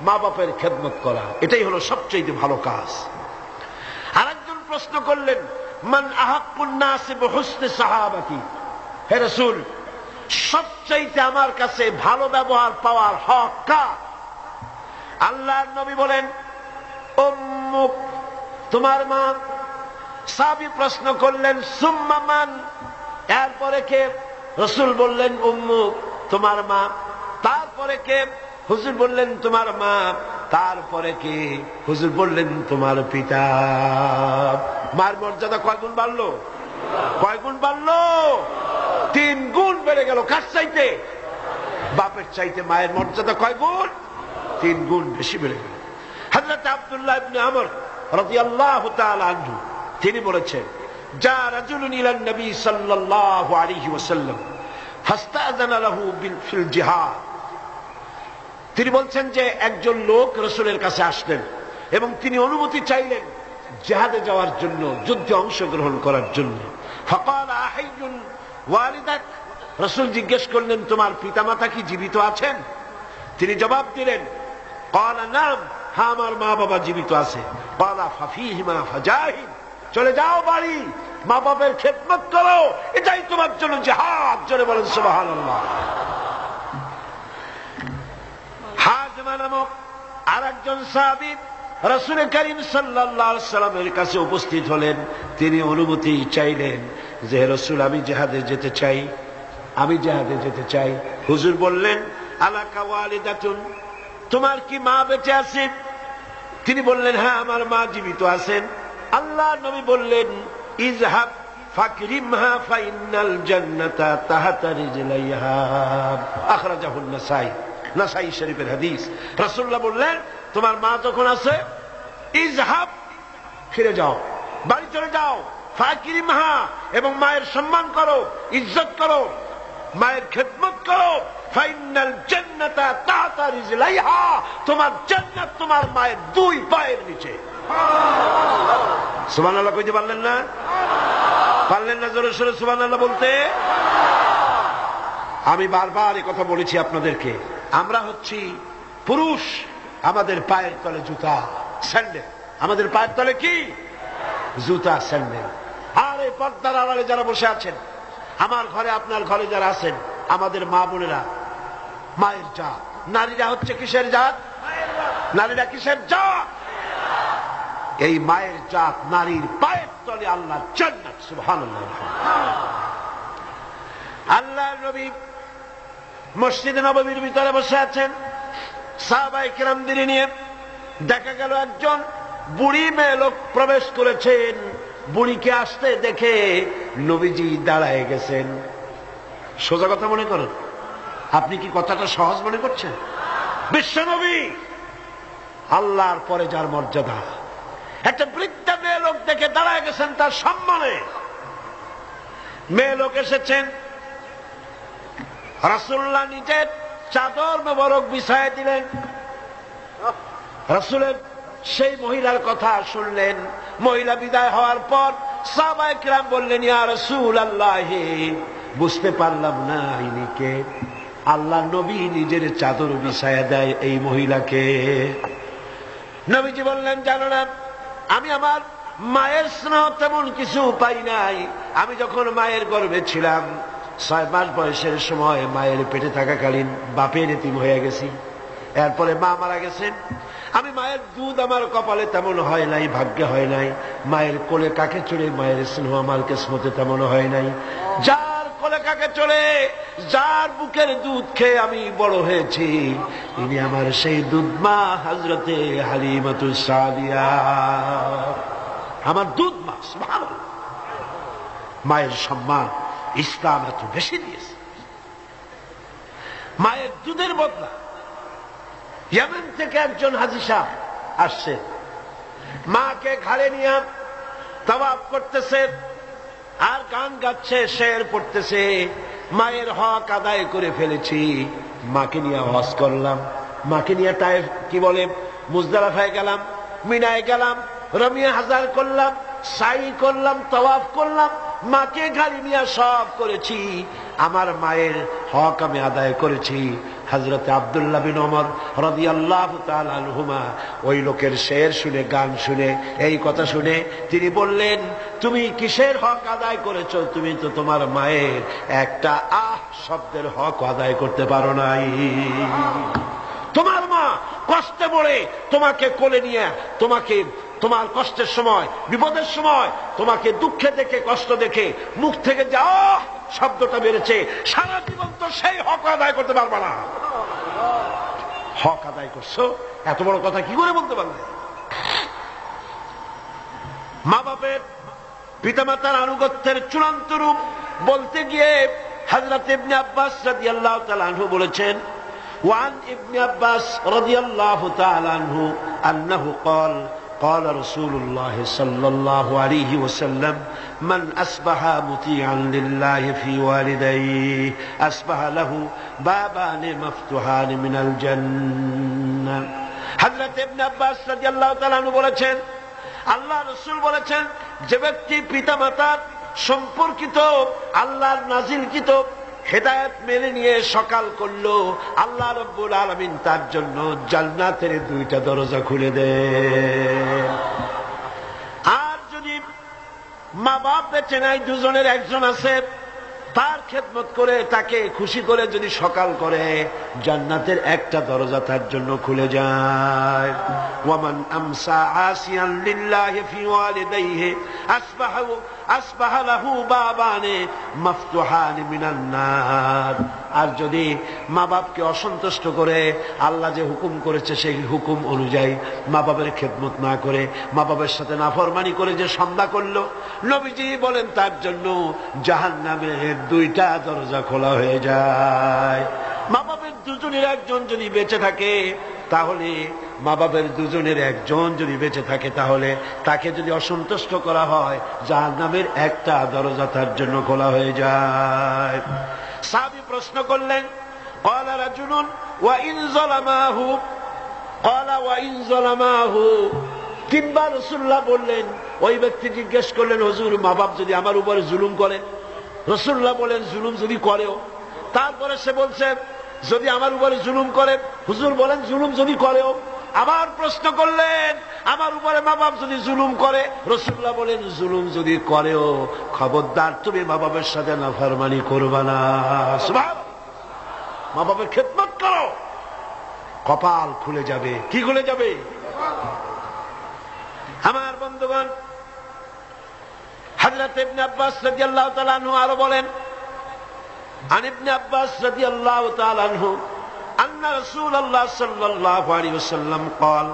মা বাপের খেদমত করা, এটাই হলো সবচেয়ে ভালো কাজ। আরেকজন প্রশ্ন করলেন, মান আহাক্কুন নাসি বিহুসনি সাহাবাতি, হে রাসূল সবচাইতে আমার কাছে ভালো ব্যবহার পাওয়ার হক কার? আল্লাহর নবী বলেন, উম্মুক, তোমার মা। সাহাবী প্রশ্ন করলেন, সুম্মা মান, এরপরে কে? রাসূল বললেন, উম্মুক, তোমার মা। তারপরে কে? হুজুর বললেন, তোমার মা। তারপরে কে? হুজুর বললেন, তোমার পিতা। মার মর্যাদা কয় গুণ বাড়লো? কয় গুণ বাড়লো? 3 গুণ বেড়ে গেল। কার চাইতে? বাপের চাইতে মায়ের মর্যাদা কয় গুণ? 3 গুণ বেশি বেড়ে গেল। হযরত আব্দুল্লাহ ইবনে আমর রাদিয়াল্লাহু তাআলা আনহু তিনি বলেছেন, যা রাজুলুন ইলান নবী সাল্লাল্লাহু আলাইহি ওয়াসাল্লাম ফাস্তাযানা লাহু ফিল জিহাদ, তিনি বলছেন যে একজন লোক রাসূলের কাছে আসলেন এবং তিনি অনুমতি চাইলেন জিহাদে যাওয়ার জন্য, যুদ্ধে অংশগ্রহণ করার জন্য। ফাকালা আহাইয়ুন ওয়ালিদাক, রাসূল জিজ্ঞেস করলেন, তোমার পিতামাতা কি জীবিত আছেন? তিনি জবাব দিলেন, ক্বালা নাম, হ্যাঁ আমার মা বাবা জীবিত আছে। ক্বালা ফাফিহিমা ফাজাহিদ, চলে যাও বাড়ি, মা বাবার খেদমত করো, এটাই তোমার জন্য জিহাদ। জোরে বলেন সুবহানাল্লাহ। হাজমা নামক আরেকজন সাহাবী রাসূল করিম সাল্লাল্লাহু আলাইহি ওয়াসাল্লামের কাছে উপস্থিত হলেন। তিনি অনুমতি চাইলেন যে রাসূল আমি জিহাদে যেতে চাই, আমি জিহাদে যেতে চাই। হুজুর বললেন, আলাকা ওয়ালিদাতুন, তোমার কি মা বেঁচে আছে? তিনি বললেন, হ্যাঁ আমার মা জীবিত আছেন। আল্লাহ নবী বললেন, ইযহাব ফাকরিমহা ফাইন্নাল জান্নাতা তাহতা রিজলাইহা, আখরাজাহু নাসাই, নাসাই শরীফের হাদিস। রাসূলুল্লাহ বললেন, তোমার মা যখন আছে, ইযহাব, ফিরে যাও, বাড়ি চলে যাও, ফাকরিমহা, এবং মায়ের সম্মান করো, ইজ্জত করো, মায়ের খেদমত করো, ফাইনাল জান্নাতা তাহতা রিজলাইহা, তোমার জান্নাত তোমার মায়ের 2 পায়ের নিচে। সুবহানাল্লাহ কইতে পারলেন না? পারলেন না জোরে সোরে সুবহানাল্লাহ বলতে? আমি বারবার এই কথা বলেছি আপনাদেরকে, আমরা হচ্ছি পুরুষ, আমাদের পায়ের তলে জুতা, স্যান্ডেল। আমাদের পায়ের তলে কি? জুতা, স্যান্ডেল। আর এই পর্দার আড়ালে যারা বসে আছেন, আমার ঘরে আপনার ঘরে যারা আছেন, আমাদের মা বোনেরা মায়ের জাত। নারীরা হচ্ছে কিসের জাত? নারীরা কিসের জাত? এই মায়ের জাত নারীর পায়ের তলে আল্লাহর জান্নাত। সুবহানাল্লাহ। আল্লাহর নবী মসজিদে নববীর ভিতরে বসে আছেন, সাহাবায়ে কিরামদের নিয়ে। দেখা গেল একজন বুড়ি মেয়ে লোক প্রবেশ করেছেন। বুড়িকে আসতে দেখে নবীজি দাঁড়ায় গেছেন। সোজা কথা মনে করেন? আপনি কি কথাটা সহজ মনে করছেন? বিশ্বনবী, আল্লাহর পরে যার মর্যাদা, একটা বৃদ্ধা মেয়ে লোক দেখে দাঁড়ায় গেছেন তার সম্মানে। মেয়ে লোক এসেছেন, রাসূলুল্লাহ নিজের চাদর মোবারক বিছায় দিলেন। রাসূলের সেই মহিলার কথা শুনলেন। মহিলা বিদায় হওয়ার পর সাহাবায়ে কিরাম বললেন, ইয়া রাসূলুল্লাহ, বুঝতে পারলাম না ইনি কে। আল্লাহ নবী নিজের চাদর বিছায়া দেয় এই মহিলাকে। নবীজি বললেন, জানো না, আমি আমার মায়ের স্নেহ তেমন কিছু পাই নাই। আমি যখন মায়ের গর্ভে ছিলাম, 6 মাস বয়সের সময় মায়ের পেটে থাকাকালীন বাপের এতিম হয়ে গেছি। এরপরে মা মারা গেছেন। আমি মায়ের দুধ আমার কপালে তেমন হয় নাই, ভাগ্যে হয় নাই। মায়ের কোলে কাকে চড়ে মায়ের স্নেহ আমার কিসমতে তেমন হয় নাই। যার কোলে কাকে চড়ে, যার বুকের দুধ খেয়ে আমি বড় হয়েছি, ইনি আমার সেই দুধ মা হযরতে হালিমাতুস সাদিয়া, আমার দুধ মা। সুবহানাল্লাহ। মায়ের সম্মান ইসলাম এত বেশি দিয়েছে। মায়ের দুধের বদলা ইয়েমেন থেকে একজন হাজী সাহেব আসছে, মাকে ঘাড়ে নিয়ে তাওয়াফ করতেছে আর গান গাচ্ছে, শের পড়তেছে। মায়ের হক আদায় করে ফেলেছি, মাকে নিয়ে হজ করলাম, মাকে নিয়ে তায়েফ কি বলে মুজদালিফায় গেলাম, মিনায় গেলাম, রমিয়া হাজার করলাম, সাই করলাম, তাওয়াফ করলাম, মাকে গাড়ি নিয়ে সব করেছি। আমার মায়ের হক আমি আদায় করেছি। হযরত আব্দুল্লাহ বিন ওমর রাদিয়াল্লাহু তাআলা আনহুমা ওই লোকের শের শুনে, গান শুনে, এই কথা শুনে তিনি বললেন, তুমি কিসের হক আদায় করেছো? তুমি তো তোমার মায়ের একটা আহ শব্দের হক আদায় করতে পারো নাই। তোমার মা কষ্টে পড়ে তোমাকে কোলে নিয়ে, তোমাকে তোমার কষ্টের সময়, বিপদের সময় তোমাকে দুঃখে দেখে, কষ্ট দেখে মুখ থেকে যা শব্দটা বেড়েছে, সারা জীবন তো সেই হক আদায় করতে পারবা না। হক আদায় করছো, এত বড় কথা কি করে বলতে পারবে? মা বাপের, পিতামাতার আনুগত্যের চূড়ান্ত রূপ বলতে গিয়ে হযরত ইবনে আব্বাস রাদিয়াল্লাহু তাআলা আনহু বলেছেন, ওয়ান ইবনে আব্বাস রাদিয়াল্লাহু তাআলা আনহু আন্নাহু قال قال رسول الله صلى الله عليه وسلم من أصبح مطيعا لله في والديه أصبح له بابان مفتوحان من الجنة। হযরত ইবনে আব্বাস রাদিয়াল্লাহু তাআলা আনহু বলেছেন, আল্লাহ রাসূল বলেছেন, যে ব্যক্তি পিতামাতার সম্পর্কিত আল্লাহর নাজিলকৃত হেদায়েত মেনে নিয়ে সকাল করলো, আল্লাহ রাব্বুল আলামিন তার জন্য জান্নাতের 2টা দরজা খুলে দেন। আর যদি মা বাপ বেঁচে নাই, দুজনের একজন আছে, তার খেদমত করে, তাকে খুশি করে যদি সকাল করে, জান্নাতের 1টা দরজা তার জন্য খুলে যায়। ওয়ামান আমসা আসিয়ান লিল্লাহি ফি ওয়ালিদাইহি আসবাহা লাহু বাবানে মাফতুহান মিনান নার। আর যদি মা বাপকে অসন্তুষ্ট করে, আল্লাহ যে হুকুম করেছে সেই হুকুম অনুযায়ী মা বাবার খেদমত না করে, মা বাবার সাথে নাফরমানি করে যে সন্ধ্যা করলো, নবীজি বলেন তার জন্য জাহান্নামের 2টা দরজা খোলা হয়ে যায়। মা বাপের দুজনের একজন যদি বেঁচে থাকে, তাহলে মা বাপের দুজনের একজন যদি বেঁচে থাকে, তাহলে তাকে যদি অসন্তুষ্ট করা হয়, জাহান্নামের 1টা দরজা তার জন্য খোলা হয়ে যায়। সাহাবী প্রশ্ন করলেন, ক্বালা রাজুলুন ওয়া ইন যালামাহু, ক্বালা ওয়া ইন যালামাহু। 3বার রাসূলুল্লাহ বললেন। ওই ব্যক্তি জিজ্ঞেস করলেন, হুজুর, মা বাপ যদি আমার উপরে জুলুম করে? রাসূলুল্লাহ বলেন, জুলুম যদি করেও? তারপরে সে বলছে, যদি আমার উপরে জুলুম করে? হুজুর বলেন, জুলুম যদি করেও? আবার প্রশ্ন করলেন, আমার উপরে মা বাপ যদি জুলুম করে? রাসূলুল্লাহ বলেন, জুলুম যদি করেও খবরদার তুমি মা বাপের সাথে নাফরমানি করবা না। সুবহানাল্লাহ। মা বাপের খেদমত করো, কপাল খুলে যাবে। কি খুলে যাবে? আমার বন্ধুগণ, হযরত ইবনে আব্বাস রাদিয়াল্লাহু তাআলা আনহু আরো বলেন, আন ইবনে আব্বাস রাদিয়াল্লাহু তাআলা আনহু আন্না রাসূলুল্লাহ সাল্লাল্লাহু আলাইহি ওয়াসাল্লাম قال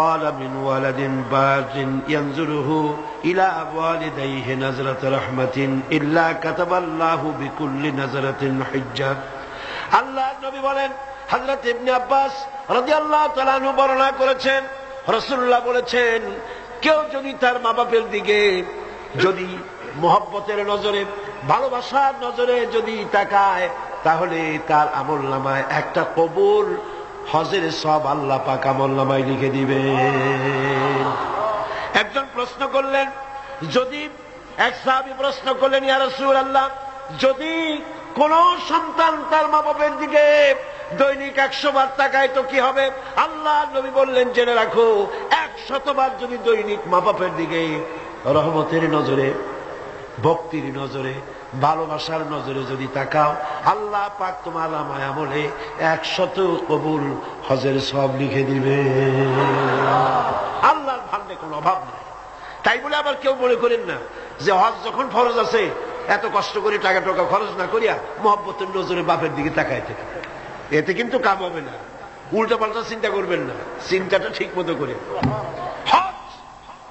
قال من ولد بار ينظره إلى والديه نظرة رحمة إلا كتب الله بكل نظرة حجة। আল্লাহ নবী বলেন, হযরত ইবনে আব্বাস রাদিয়াল্লাহু তাআলা আনহু বর্ণনা করেছেন, রাসূলুল্লাহ বলেছেন, কেউ যদি তার মা বাপের দিকে যদি মহব্বতের নজরে, ভালোবাসার নজরে যদি তাকায়, তাহলে তার আমল নামায় একটা কবুল হজের সব আল্লাহ পাক আমল নামায় লিখে দিবে। একজন প্রশ্ন করলেন, যদি এক সাহাবী প্রশ্ন করলেন, ইয়া রাসূলুল্লাহ, যদি কোন সন্তান তার মা বাবার দিকে দৈনিক 100 বার তাকায় তো কি হবে? আল্লাহ নবী বললেন, জেনে রাখো 100 বার যদি দৈনিক মা বাপের দিকে রহমতের নজরে, ভক্তির নজরে, ভালোবাসার নজরে যদি তাকাও, আল্লাহ পাক তোমার নামায় আমলে 100 কবুল হজের সব লিখে দিবে। আল্লাহর ভান্ডে কোনো অভাব নেই। তাই বলে আবার কেউ মনে করেন না যে হজ যখন ফরজ আছে এত কষ্ট করে টাকা টাকা খরচ না করিয়া মহব্বতের নজরে বাপের দিকে তাকায় থাকে, এতে কিন্তু কাম হবে না। উল্টা পাল্টা চিন্তা করবেন না, চিন্তাটা ঠিক মতো করে হজ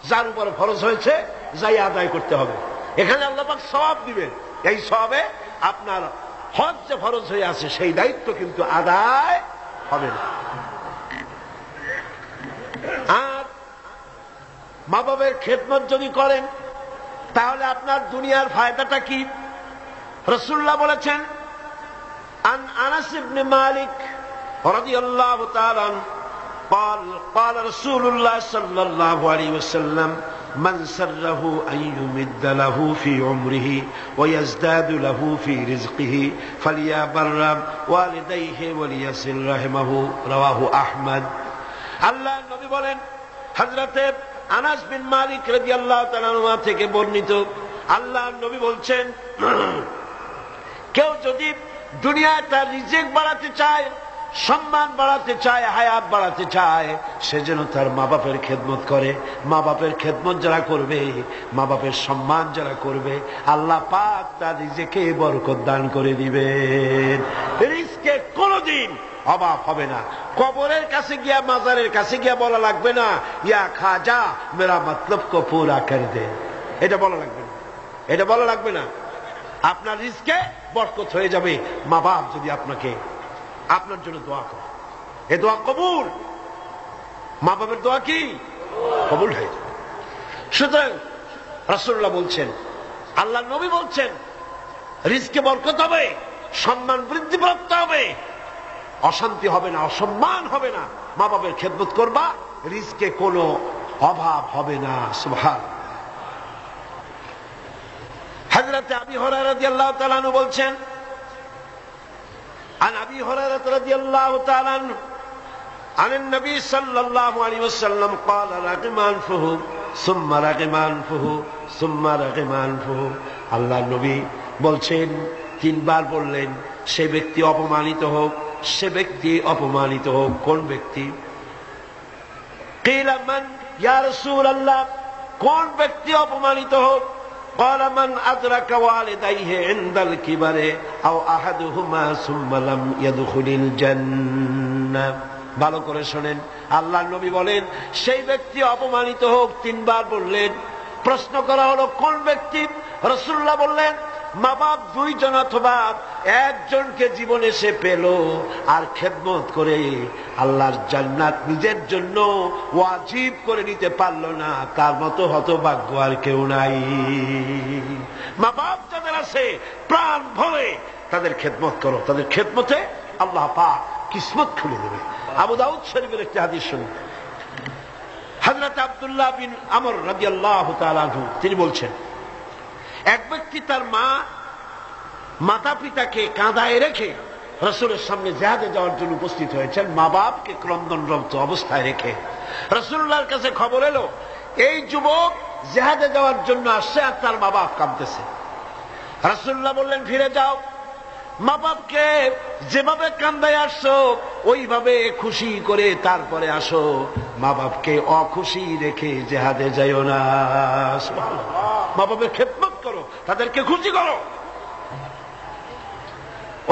যার উপর ফরজ হয়েছে যাই আদায় করতে হবে। এখানে আল্লাহ পাক সওয়াব দিবেন, এই সওয়াবে আপনার হজ যে ফরজ হয়ে আছে সেই দায়িত্ব কিন্তু আদায় হবে না। আর মা বাবার খেদমত যদি করেন তাহলে আপনার দুনিয়ার ফায়দাটা কি? রাসূলুল্লাহ বলেছেন, আন আনাস ইবনে মালিক রাদিয়াল্লাহু তাআলা قال قال رسول الله صلى الله عليه وسلم من سره أن يمد له في عمره ويزداد له في رزقه فليبر والديه وليصل رحمه رواه أحمد। আল্লাহ নবী বলেন, হযরতে আনাস বিন মালিক রাদিয়াল্লাহু তাআলা আনহু থেকে বর্ণিত, আল্লাহ নবী বলছেন, কেউ যদি দুনিয়ায় তার রিজিক বাড়াতে চায়, সম্মান বাড়াতে চায়, হায়াত বাড়াতে চায়, সে যেন তার মা বাপের খেদমত করে। মা বাপের খেদমত যারা করবে, মা বাপের সম্মান যারা করবে, আল্লাহ পাক তার রিজিকে বরকত দান করে দিবেন। রিজকে কোনদিন অভাব হবে না। কবরের কাছে গিয়া, মাজারের কাছে গিয়া বলা লাগবে না, ইয়া খাজা মেরা মতলব কো পুরা কর দে, এটা বলা লাগবে না, এটা বলা লাগবে না। আপনার রিজকে বরকত হয়ে যাবে মা বাপ যদি আপনাকে, আপনার জন্য দোয়া করে। এ দোয়া কবুল, মা বাবার দোয়া কি কবুল হয়ে যাবে। সুতরাং রাসূলুল্লাহ বলছেন, আল্লাহ নবী বলছেন, রিজকে বরকত হবে, সম্মান বৃদ্ধিপ্রাপ্ত হবে, অশান্তি হবে না, অসম্মান হবে না। মা বাবার খেদমত করবা, রিজকে কোনো অভাব হবে না। সুবহানাল্লাহ। হযরত আবী হুরায়রা রাদিয়াল্লাহু তাআলা আনহু বলছেন, عن أبي هريرة رضي الله تعالى عنه عن النبي صلى الله عليه وسلم قال رغم أنفه ثم رغم أنفه ثم رغم أنفه। আল্লাহ নবী বলছেন, তিনবার বললেন, সে ব্যক্তি অপমানিত হোক, সে ব্যক্তি অপমানিত হোক। কোন ব্যক্তি? قيل من يا رسول الله, কোন ব্যক্তি অপমানিত হোক? قال من أدرك والديه عند الكبر أو أحدهما ثم لم يدخل الجنة। ভালো করে শোনেন, আল্লাহ নবী বলেন, সেই ব্যক্তি অপমানিত হোক। তিনবার বললেন। প্রশ্ন করা হলো, কোন ব্যক্তি? রাসূলুল্লাহ বললেন, মা বাপ দুইজন অথবা একজনকে জীবনে সে পেল আর খেদমত করে আল্লাহর জান্নাত নিজের জন্য ওয়াজিব করে নিতে পারলো না, তার মতো হতভাগ্য আর কেউ নাই। মা বাপ যাদের আছে প্রাণ ভরে তাদের খেদমত করো, তাদের খেদমতে আল্লাহ পাক কিসমত খুলে দেবে। আবু দাউদ শরীফের একটি হাদিস শুনুন। হযরত আব্দুল্লাহ বিন আমর রাদিয়াল্লাহু তাআলা আনহু তিনি বলছেন, এক ব্যক্তি তার মাতা পিতাকে কাঁদায় রেখে রাসূলের সামনে জিহাদে যাওয়ার জন্য উপস্থিত হয়েছেন, মা বাপকে ক্রন্দনরত অবস্থায় রেখে। রাসূলুল্লাহর কাছে খবর এলো, এই যুবক জিহাদে যাওয়ার জন্য আসছে আর তার মা বাপ কাঁদতেছে। রাসূলুল্লাহ বললেন, ফিরে যাও, মা বাপকে যেভাবে কান্দায় আসছো ওইভাবে খুশি করে তারপরে আসো, মা বাপকে অখুশি রেখে জিহাদে যাইও না। মা বাপের খেদমত করো, তাদেরকে খুশি করো।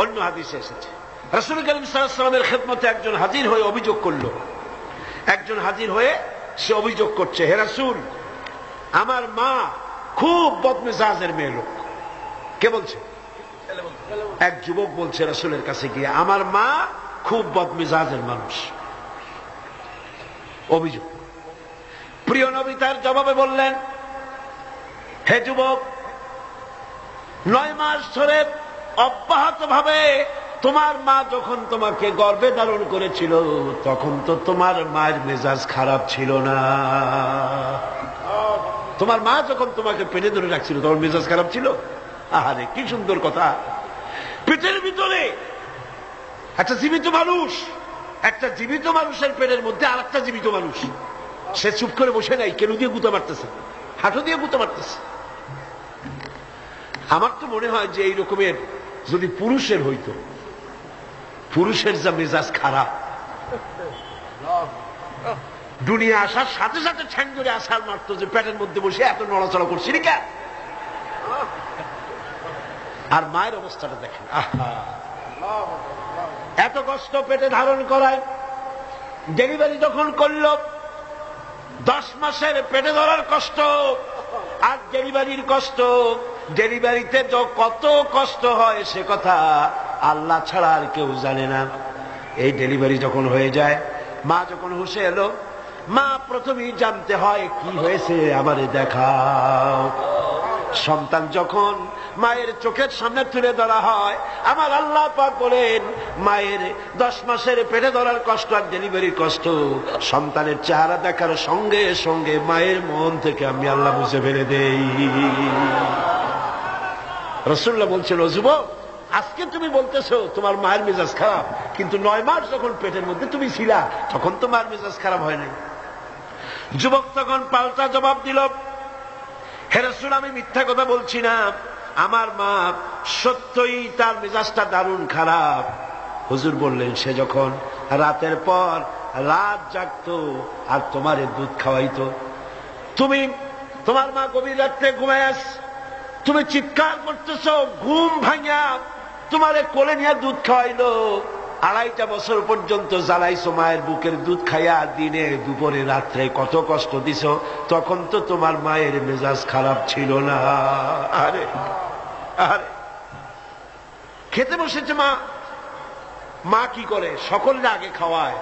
অন্য হাদিসে এসেছে, রাসূল কারীম সাল্লাল্লাহু আলাইহি ওয়াসাল্লামের খেদমতে একজন হাজির হয়ে অভিযোগ করলো। একজন হাজির হয়ে সে অভিযোগ করছে, হে রাসূল, আমার মা খুব বদমেজাজের মেয়ে লোক। কে বলছে? এক যুবক বলছে রাসূলের কাছে গিয়ে, আমার মা খুব বদমেজাজের মানুষ। অভিযোগ। প্রিয় নবী তার জবাবে বললেন, হে যুবক, 9 মাস ধরে অব্যাহতভাবে তোমার মা যখন তোমাকে গর্ভে ধারণ করেছিল তখন তো তোমার মায়ের মেজাজ খারাপ ছিল না। তোমার মা যখন তোমাকে পেটে ধরে রাখছিল তোমার মেজাজ খারাপ ছিল? আহারে কি সুন্দর কথা। পেটের ভিতরে একটা জীবিত মানুষ, একটা জীবিত মানুষের পেটের মধ্যে আর একটা জীবিত মানুষ, সে চুপ করে বসে নাই, কেন দিয়ে গুঁতো মারতেছে, হাঁটু দিয়ে গুঁতো মারতেছে। আমার তো মনে হয় যে এই রকমের যদি পুরুষের হইতো, পুরুষের যা মেজাজ খারাপ, দুনিয়া আসার সাথে সাথে ঠ্যাং ধরে আসার মারতো যে পেটের মধ্যে বসে এত নড়াচড়া করছি রে কেন। আর মায়ের অবস্থাটা দেখেন, আহা, এত কষ্ট পেটে ধারণ করায়। ডেলিভারি যখন করল 10 মাসের পেটে ধরার কষ্ট আর ডেলিভারির কষ্ট, ডেলিভারিতে কত কষ্ট হয় সে কথা আল্লাহ ছাড়া আর কেউ জানে না। এই ডেলিভারি যখন হয়ে যায়, মা যখন হুঁশে এলো, মা প্রথমেই জানতে হয় কি হয়েছে আমারে দেখাও। সন্তান যখন মায়ের চোখের সামনে তুলে ধরা হয়, আমার আল্লাহ পাক বলেন মায়ের 10 মাসের পেটে ধরার কষ্ট আর ডেলিভারির কষ্ট সন্তানের চেহারা দেখার সঙ্গে সঙ্গে মায়ের মন থেকে আমি আল্লাহ মুছে ফেলে দেই। রাসূলুল্লাহ বলছেন, ও যুবক, আজকে তুমি বলতেছো তোমার মায়ের মেজাজ খারাপ, কিন্তু 9 মাস যখন পেটের মধ্যে তুমি ছিলা তখন তো মায়ের মেজাজ খারাপ হয় নাই। যুবক তখন পাল্টা জবাব দিল, হে রাসূল, আমি মিথ্যা কথা বলছি না, আমার মা সত্যই তার মেজাজটা দারুণ খারাপ। হুজুর বললেন, সে যখন রাতের পর রাত জাগতো আর তোমারে দুধ খাওয়াইতো, তুমি তোমার মা গভীর রাত্রে ঘুমায়, তুমি চিৎকার করতেছ, ঘুম ভাঙা তোমারে কোলে নিয়ে দুধ খাওয়াইলো, 2.5 বছর পর্যন্ত জ্বালাইছো মায়ের বুকের দুধ খাইয়া, দিনে দুপুরে রাত্রে কত কষ্ট দিছ, তখন তো তোমার মায়ের মেজাজ খারাপ ছিল না। আরে আরে, খেতে বসেছে মা, মা কি করে, সকলকে আগে খাওয়ায়,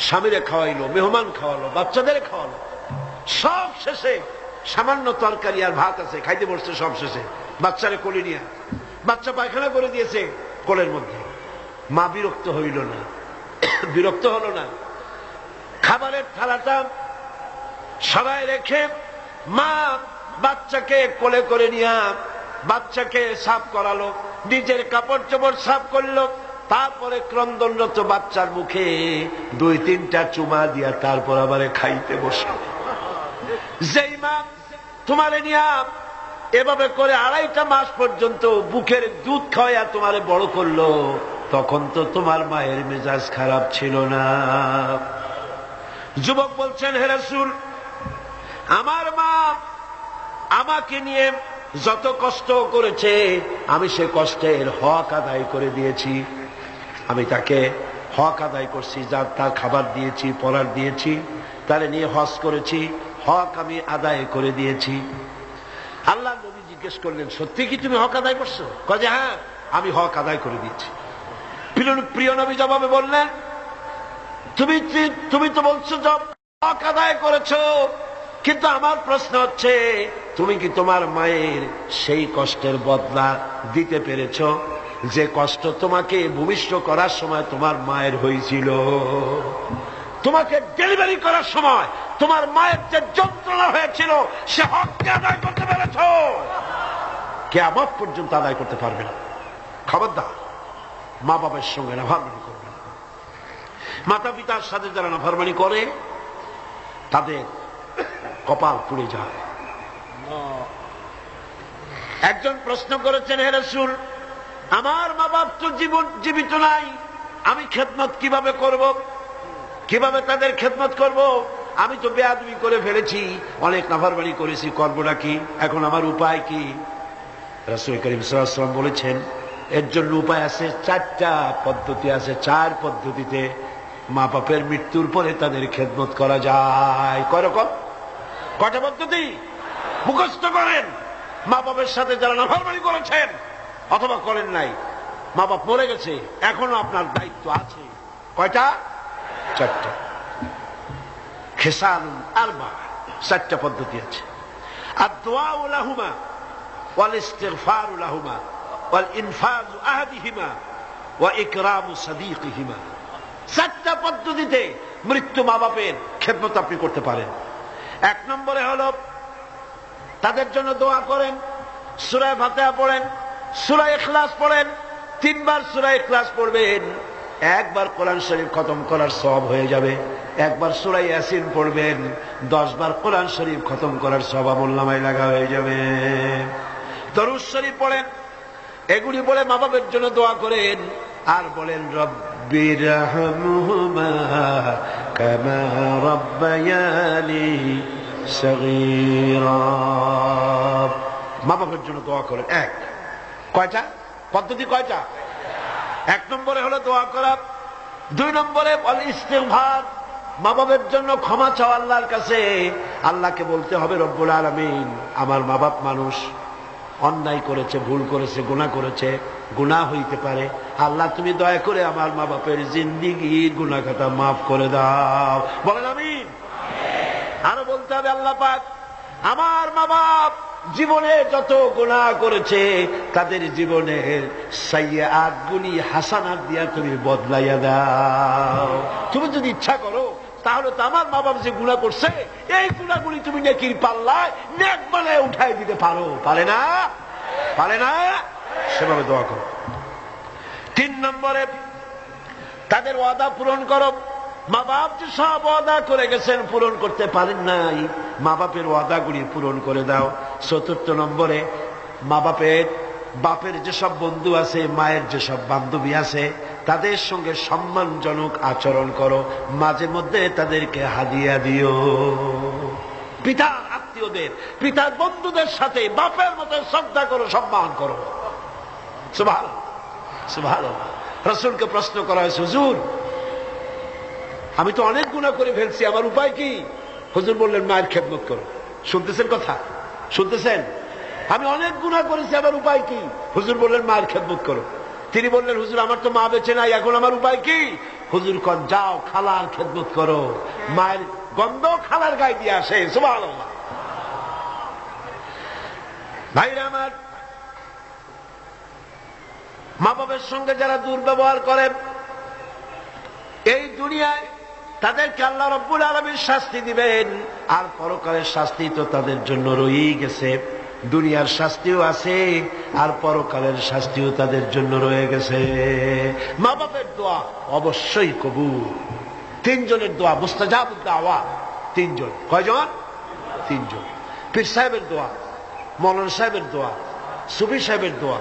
স্বামীরে খাওয়াইলো, মেহমান খাওয়ালো, বাচ্চাদের খাওয়ালো, সব শেষে সামান্য তরকারি আর ভাত আছে, খাইতে বসছে সব শেষে, বাচ্চারে কোলে নিয়ে, বাচ্চা পায়খানা করে দিয়েছে কোলের মধ্যে। মা বিরক্ত হইল না, বিরক্ত হলো না, খাবারের থালাটা সবাই রেখে মা বাচ্চাকে কোলে করে নিয়ে বাচ্চাকে সাফ করালো, নিজের কাপড় চোপড় সাফ করলো, তারপরে ক্রন্দনরত বাচ্চার মুখে 2-3টা চুমা দিয়া তারপর আবার খাইতে বসলো। যেই মা তোমারে নিয়া এভাবে করে 2.5 মাস পর্যন্ত বুকের দুধ খাওয়াইয়া তোমারে বড় করলো, তখন তো তোমার মায়ের মেজাজ খারাপ ছিল না। যুবক বলছেন, হে রাসূল, আমার মা আমাকে নিয়ে যত কষ্ট করেছে আমি সে কষ্টের হক আদায় করে দিয়েছি। আমি তাকে হক আদায় করছি, যার তার খাবার দিয়েছি, পরার দিয়েছি, তারে নিয়ে হজ করেছি, হক আমি আদায় করে দিয়েছি। আল্লাহ নবী জিজ্ঞেস করলেন, সত্যি কি তুমি হক আদায় করছো? কয়ে, হ্যাঁ, আমি হক আদায় করে দিয়েছি। প্রিয় নবী জবাবে বললেন, তুমি তো বলছো হক আদায় করেছো, কিন্তু আমার প্রশ্ন হচ্ছে তুমি কি তোমার মায়ের সেই কষ্টের বদলা দিতে পেরেছো যে কষ্ট তোমাকে ভূমিষ্ঠ করার সময় তোমার মায়ের হয়েছিল? তোমাকে ডেলিভারি করার সময় তোমার মায়ের যে যন্ত্রণা হয়েছিল সে হককে আদায় করতে পেরেছো? কিয়ামত পর্যন্ত আদায় করতে পারবে না। খবরদার, মা বাবার সঙ্গে নাফরমানি করবে না। মাতা পিতার সাথে যারা নাফরমানি করে তাদের কপাল পুড়ে যায়। একজন প্রশ্ন করেছেন, হে রাসূল, আমার মা বাপ তো জীবিত নাই, আমি খেদমত কিভাবে করব? কিভাবে তাদের খেদমত করব? আমি তো বেয়াদবি করে ফেলেছি, অনেক নাফরমানি করেছি, করবো কি? এখন আমার উপায় কি? রাসূল করিম সাল্লাল্লাহু আলাইহি ওয়াসাল্লাম বলেছেন, এর জন্য উপায় আছে, 4টা পদ্ধতি আছে। 4 পদ্ধতিতে মা বাপের মৃত্যুর পরে তাদের খেদমত করা যায়। কয় রকম? কয়টা পদ্ধতি? মুখস্থ করেন। মা বাপের সাথে যারা নাফরমানি করেছেন অথবা করেন নাই, মা বাপ মরে গেছে, এখনো আপনার দায়িত্ব আছে। কয়টা? 4টা। খিসালুন আরবা, 4টা পদ্ধতি আছে। আর দোয়া লাহুমা ওয়াল ইস্তিগফার লাহুমা ওয়াল ইনফাযু আহাদিহিমা ওয়া ইকরামু সাদীকিহিমা। চারটা পদ্ধতিতে মৃত্যু মা বাপের খেদমত আপনি করতে পারেন। এক নম্বরে হলো তাদের জন্য দোয়া করেন, সূরা ফাতিহা পড়েন, সূরা ইখলাস পড়েন। 3 বার সূরা ইখলাস পড়বেন, একবার কোরআন শরীফ খতম করার সওয়াব হয়ে যাবে। একবার সূরা ইয়াসিন পড়বেন, 10 বার কোরআন শরীফ খতম করার সওয়াব আমলনামায় লাগা হয়ে যাবে। দরুদ শরীফ পড়েন, এগুলি বলে মা বাবার জন্য দোয়া করেন। আর বলেন রব্বিরহামহুমা কামা রাব্বায়ানি সগীরা। মা বাবার জন্য দোয়া করেন। এক কয়টা পদ্ধতি? কয়টা? 1 নম্বরে হলো দোয়া করা। 2 নম্বরে বল ইস্তিগফার, মা বাবার জন্য ক্ষমা চাওয়া আল্লাহর কাছে। আল্লাহকে বলতে হবে রব্বুল আলামিন, আমার মা বাপ মানুষ, অন্যায় করেছে, ভুল করেছে, গুনাহ করেছে, গুনাহ হইতে পারে। আল্লাহ তুমি দয়া করে আমার মা বাপের জিন্দেগির গুনাহ খাতা মাফ করে দাও। বলেন আমিন। আরো বলতে হবে আল্লাহ পাক, আমার মা বাপ জীবনে যত গুনাহ করেছে তাদের জীবনের সাইয়্যাত গুনি হাসানাত দিয়া তুমি বদলাইয়া দাও। তুমি যদি ইচ্ছা করো তাহলে তো আমার মা বাপ যে গুনাহ করছে এই গুনাহগুলি তুমি নেকির পাল্লায় নেক বানায় উঠাই দিতে পারো। পারে না? পারে না? সেভাবে দোয়া করো। 3 নম্বরে তাদের ওয়াদা পূরণ করো। মা বাপ যে সব ওয়াদা করে গেছেন পূরণ করতে পারেন নাই, মা বাপের ওয়াদাগুলি পূরণ করে দাও। 4 নম্বরে মা বাপের যেসব বন্ধু আছে, মায়ের যেসব বান্ধবী আছে, তাদের সঙ্গে সম্মানজনক আচরণ করো। মাঝে মধ্যে তাদেরকে হাদিয়া দিও। পিতার আত্মীয়দের, পিতার বন্ধুদের সাথে বাপের মতো শ্রদ্ধা করো, সম্মান করো। সুবহানাল্লাহ, সুবহানাল্লাহ। রাসূলকে প্রশ্ন করা হয়েছে, হুজুর আমি তো অনেক গুনাহ করে ফেলছি, আমার উপায় কি? হুজুর বললেন মায়ের খেদমত করো। শুনতেছেন কথা? শুনতেছেন? আমি অনেক গুনাহ করেছি, আমার উপায় কি? হুজুর বললেন মায়ের খেদমত করো। তিনি বললেন হুজুর আমার তো মা বেঁচে নাই, এখন আমার উপায় কি? হুজুর কন যাও খালার খেদমত করো, মায়ের গন্ধ খালার গায়ে দিয়ে আসে। সুবহানাল্লাহ। ভাইরা আমার, মা বাবার সঙ্গে যারা দুর্ব্যবহার করে এই দুনিয়ায় তাদেরকে আল্লাহ রাব্বুল আলামিন শাস্তি দিবেন। আর পরকালের শাস্তি তো তাদের জন্য রয়েই গেছে। দুনিয়ার শাস্তিও আছে আর পরকালের শাস্তিও তাদের জন্য রয়ে গেছে। মা বাপের দোয়া অবশ্যই কবুল। 3 জনের দোয়া মুস্তাজাবুদ দাওয়া। 3 জন। কয়জন? 3 জন। পীর সাহেবের দোয়া, মৌলানা সাহেবের দোয়া, সুফি সাহেবের দোয়া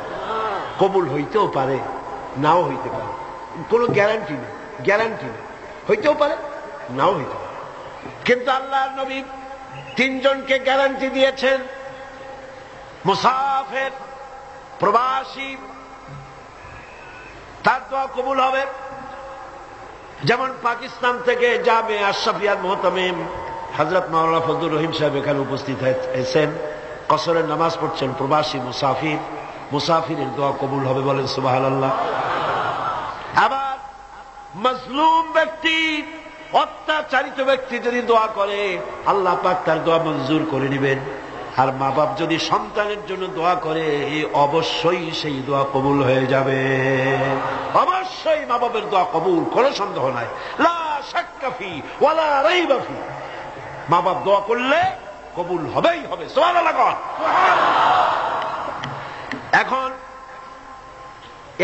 কবুল হইতেও পারে, নাও হইতে পারে। কোনো গ্যারান্টি নেই, গ্যারান্টি নেই। হইতেও পারে, নাও হইতে পারে। কিন্তু আল্লাহর নবী 3 জনকে গ্যারান্টি দিয়েছেন। মুসাফির, প্রবাসী, তার দোয়া কবুল হবে। যেমন পাকিস্তান থেকে জামে আশরাফিয়ার মুহতামিম হযরত মাওলানা ফজলুর রহিম সাহেব এখানে উপস্থিত হয়েছেন, কসরের নামাজ পড়ছেন। প্রবাসী মুসাফির, মুসাফিরের দোয়া কবুল হবে, বলেন সুবহানাল্লাহ। আবার মাজলুম ব্যক্তি, অত্যাচারিত ব্যক্তি যদি দোয়া করে আল্লাহ পাক তার দোয়া মঞ্জুর করে নেবেন। আর মা বাপ যদি সন্তানের জন্য দোয়া করে অবশ্যই সেই দোয়া কবুল হয়ে যাবে। অবশ্যই মা বাপের দোয়া কবুল, কোনো সন্দেহ নাই। লা শাক্কা ফি ওয়ালা রাইবা ফি। মা বাপ দোয়া করলে কবুল হবেই হবে। সুবহানাল্লাহ। এখন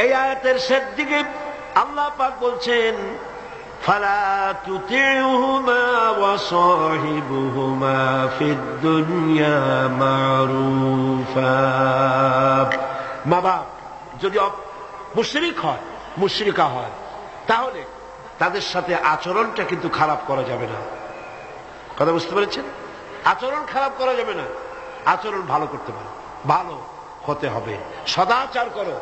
এই আয়াতের শেষ দিকে আল্লাহ পাক বলছেন ফালা তুতিউহুমা ওয়া সাহিবুহুমা ফিদ দুনিয়া মারুফা। মা বাপ যদি মুশরিক হয়, মুশরিকা হয়, তাহলে তাদের সাথে আচরণটা কিন্তু খারাপ করা যাবে না। কথা বুঝতে পেরেছেন? আচরণ খারাপ করা যাবে না, আচরণ ভালো করতে পারে, ভালো হতে হবে। সদাচার করো,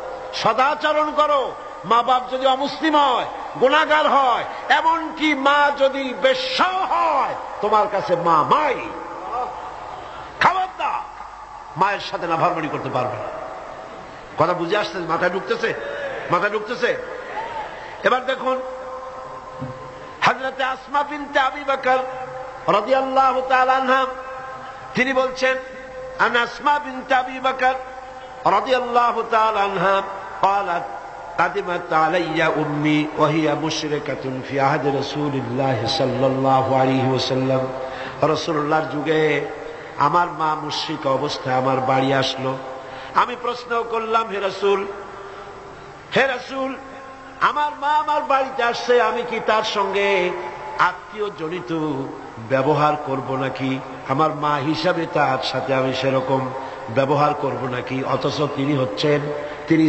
সদাচরণ করো। মা বাপ যদি অমুসলিম হয়, গুনাহগার হয়, এমনকি মা যদি বেশ্যা হয়, তোমার কাছে মা মাই। খবরদার মায়ের সাথে নাফরমানি করতে পারবে না। কথা বুঝে আসছে? মাথায় ঢুকতেছে? মাথায় ঢুকতেছে? এবার দেখুন হযরতে আসমা বিনতে আবি বকর রাদিয়াল্লাহু তাআলা আনহা, তিনি বলছেন আনা আসমা বিনতে আবি বকর রাদিয়াল্লাহু তাআলা আনহা قالت قدمت علي أمي وهي مشركة في عهد رسول الله صلى الله عليه وسلم রাসূলুল্লাহর যুগে আমার মা মুশরিক অবস্থায় আমার বাড়ি আসলো। আমি প্রশ্ন করলাম, হে রাসূল, আমার মা আমার বাড়িতে আসছে, আমি কি তার সঙ্গে আত্মীয় জনিত ব্যবহার করব নাকি? আমার মা হিসাবে তার সাথে আমি সেরকম ব্যবহার করব নাকি? অথচ তিনি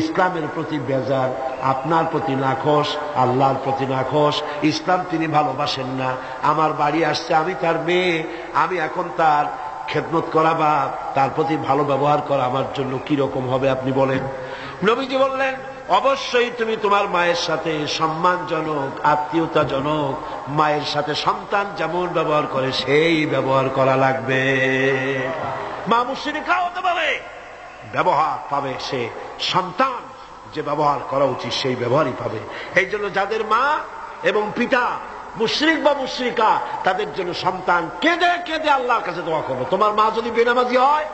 ইসলামের প্রতি বেজার, আপনার প্রতি নাখোশ, আল্লাহর প্রতি নাখোশ, ইসলাম তিনি ভালোবাসেন না। আমার বাড়ি আসছে, আমি তার মেয়ে, আমি এখন তার খেদমত করা বা তার প্রতি ভালো ব্যবহার করা আমার জন্য কি রকম হবে আপনি বলেন? নবীজি বললেন, অবশ্যই তুমি তোমার মায়ের সাথে সম্মানজনক, আত্মীয়তাজনক, মায়ের সাথে সন্তান যেমন ব্যবহার করে সেই ব্যবহার করা লাগবে। মা মুশরিকা হতে পারে, ব্যবহার পাবে সে সন্তান যে ব্যবহার করা উচিত সেই ব্যবহারই পাবে। এই জন্য যাদের মা এবং পিতা মুশরিক বা মুশরিকা, তাদের জন্য সন্তান কেঁদে কেঁদে আল্লাহর কাছে দোয়া করবে। তোমার মা যদি বেনামাজি হয়,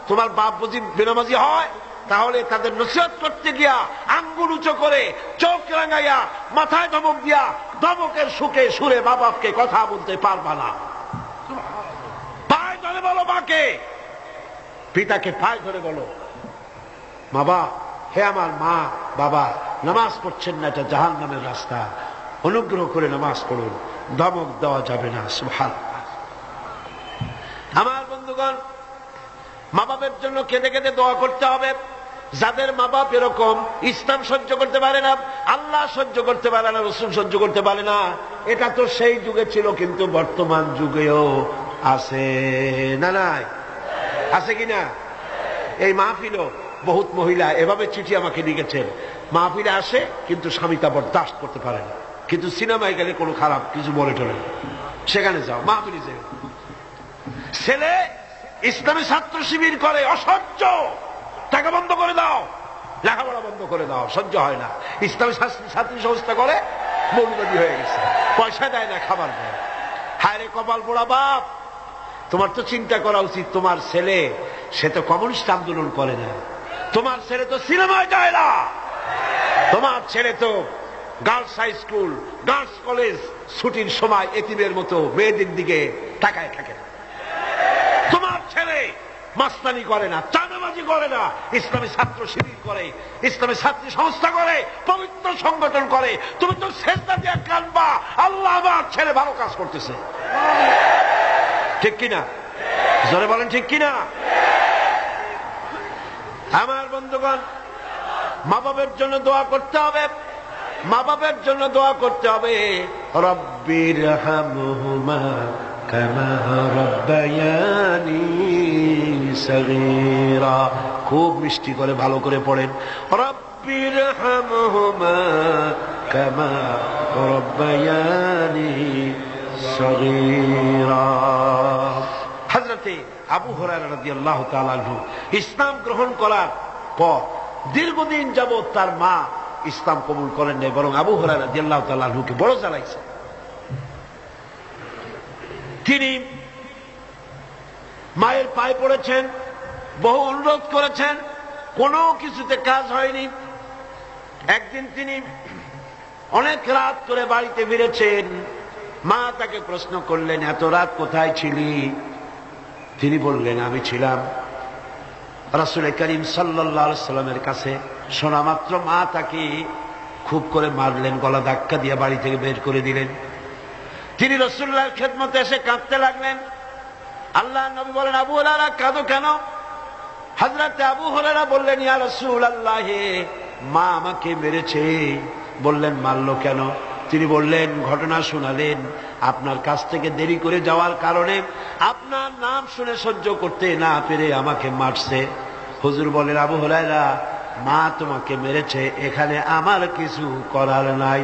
তোমার বাপ যদি বেনামাজি হয়, তাহলে তাদের নসিহত করতে গিয়া আঙ্গুল উঁচু করে, চোখ রাঙাইয়া, মাথায় ধমক দিয়া, ধমকের সুরে মা বাপকে কথা বলতে পারবা না। পায়ে ধরে বলো মাকে, পিতাকে পায়ে ধরে বলো, বাবা, হে আমার মা বাবা, নামাজ পড়ছেন না, এটা জাহান্নামের রাস্তা, অনুগ্রহ করে নামাজ পড়ুন। ধমক দেওয়া যাবে না। সুবহানাল্লাহ। আমার বন্ধুগণ, মা বাপের জন্য কেঁদে কেঁদে দোয়া করতে হবে। যাদের মা বাপ এরকম, ইসলাম সহ্য করতে পারে না, আল্লাহ সহ্য করতে পারে না, রাসূল সহ্য করতে পারে না, এটা তো সেই যুগে ছিল, কিন্তু বর্তমান যুগেও আছে না? নাই আছে কিনা? এই মাহফিলও বহুত মহিলা এভাবে চিঠি আমাকে লিখেছেন, মাহফিলে আসে কিন্তু স্বামীটা বরদাস্ত করতে পারে না, কিন্তু সিনেমায় গেলে কোনো খারাপ কিছু বলে টলে, সেখানে যাও, মাহফিলে যাও। ছেলে ইসলামী ছাত্র শিবির করে, অসহ্য, টাকা বন্ধ করে দাও, লেখাপড়া বন্ধ করে দাও, সহ্য হয় না। ইসলামী ছাত্রী সংস্থা করে, মৌলবাদী হয়ে গেছে, পয়সা দেয় না, খাবার দেয়। হায় রে কপাল পোড়া বাপ, তোমার তো চিন্তা করা উচিত, তোমার ছেলে সে তো কমিউনিস্ট আন্দোলন করে না, তোমার ছেলে তো সিনেমায় যায় না, তোমার ছেলে তো girls high school, girls college ছুটির সময় এতিমের মতো মেয়েদের দিকে তাকায় থাকে না, তোমার ছেলে মাস্তানি করে না, চাঁদাবাজি করে না, ইসলামী ছাত্র শিবির করে, ইসলামী ছাত্রী সংস্থা করে, পবিত্র সংগঠন করে। তুমি তো সেজদা দিয়ে কাঁদবা, আল্লাহ আমার ছেলে ভালো কাজ করতেছে। ঠিক কিনা? জোরে বলেন ঠিক কিনা? আমার বন্ধুগণ, মা বাপের জন্য দোয়া করতে হবে, মা বাপের জন্য দোয়া করতে হবে। রব্বির হামহুমা কামা রাব্বায়ানি সগীরা, খুব মিষ্টি করে ভালো করে পড়েন, রব্বির হামহুমা কামা রাব্বায়ানি সগীরা। হযরতে আবু হুরায়রা রাদিয়াল্লাহু তাআলা আনহু ইসলাম গ্রহণ করার পর দীর্ঘদিন যাবৎ তার মা ইসলাম কবুল করেন নাই, বরং আবু হুরায়রা রাদিয়াল্লাহু তাআলা আনহুকে বড় জ্বালাইছে। তিনি মায়ের পায়ে পড়েছেন, বহু অনুরোধ করেছেন, কোনো কিছুতে কাজ হয়নি। একদিন তিনি অনেক রাত করে বাড়িতে ফিরেছেন, মা তাকে প্রশ্ন করলেন, এত রাত কোথায় ছিলি? তিনি বললেন, আমি ছিলাম রাসূল করিম সাল্লাল্লাহু আলাইহি সাল্লামের কাছে। শোনা মাত্র মা তাকে খুব করে মারলেন, গলা ধাক্কা দিয়ে বাড়ি থেকে বের করে দিলেন। তিনি রাসূলুল্লাহর খেদমতে এসে কাঁদতে লাগলেন। আল্লাহর নবী বলেন, আবু হুরায়রা কাঁদো কেন? হযরত আবু হুরায়রা বললেন, ইয়া রাসূলুল্লাহ, মা আমাকে মেরেছে। বললেন, মারলো কেন? তিনি বললেন, ঘটনা শোনালেন, আপনার কাছ থেকে দেরি করে যাওয়ার কারণে আপনার নাম শুনে সহ্য করতে না পেরে আমাকে মারছে। হুজুর বলেন, আবু হুরায়রা, মা তোমাকে মেরেছে, এখানে আমার কিছু করার নাই,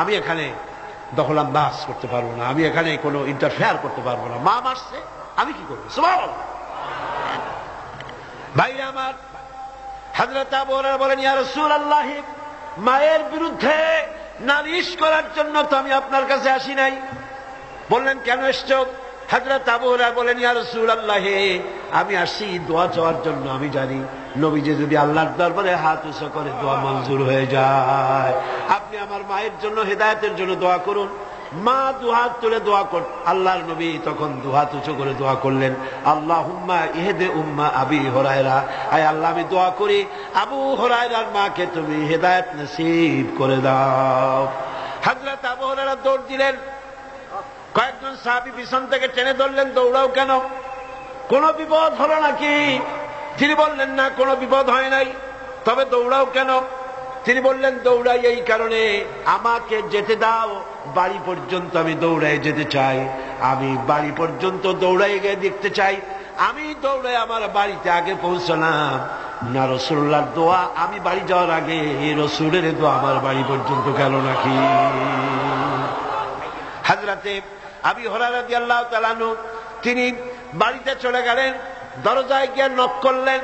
আমি এখানে দখলান্দাজ করতে পারবো না, আমি এখানে কোনো ইন্টারফেয়ার করতে পারবো না, মা মারছে, আমি কি করবো? সুবহানাল্লাহ। ভাইরা আমার, হযরত আবু হুরায়রা বলেন, ইয়া রাসূলুল্লাহ, মায়ের বিরুদ্ধে নালিশ করার জন্য তো আমি আপনার কাছে আসি নাই। বললেন, কেন এসছো? হযরত আবু হুরায়রা বলেন, ইয়া রাসূলুল্লাহ, আমি আসছি দোয়া চাওয়ার জন্য। আমি জানি নবীজি যদি আল্লাহর দরবারে হাত উঁচু করে দোয়া মঞ্জুর হয়ে যায়। আপনি আমার মায়ের জন্য হেদায়েতের জন্য দোয়া করুন। মা দুহাত তুলে দোয়া কর। আল্লাহর নবী তখন দুহাত উঁচু করে দোয়া করলেন, আল্লাহুম্মা ইহদি উম্মা আবি হুরায়রা, আয় আল্লাহ, আমি দোয়া করি আবু হুরায়রার মাকে তুমি হেদায়েত নসিব করে দাও। হযরত আবু হুরায়রা দৌড় দিলেন। কয়েকজন সাহাবী পিছন থেকে টেনে ধরলেন, দৌড়াও কেন? কোন বিপদ হলো নাকি? তিনি বললেন, না, কোনো বিপদ হয় নাই। তবে দৌড়াও কেন? তিনি বললেন, দৌড়াই এই কারণে, আমাকে যেতে দাও, বাড়ি পর্যন্ত আমি দৌড়াই যেতে চাই। আমি বাড়ি পর্যন্ত দৌড়াই গিয়ে দেখতে চাই আমি দৌড়ে আমার বাড়িতে আগে পৌঁছলাম না রাসূলুল্লাহর দোয়া আমি বাড়ি যাওয়ার আগে রাসূলের দোয়া আমার বাড়ি পর্যন্ত গেল নাকি। হযরতে আবু হুরায়রা রাদিয়াল্লাহু তাআলা আনহু তিনি বাড়িতে চলে গেলেন, দরজায় গিয়ে নক করলেন।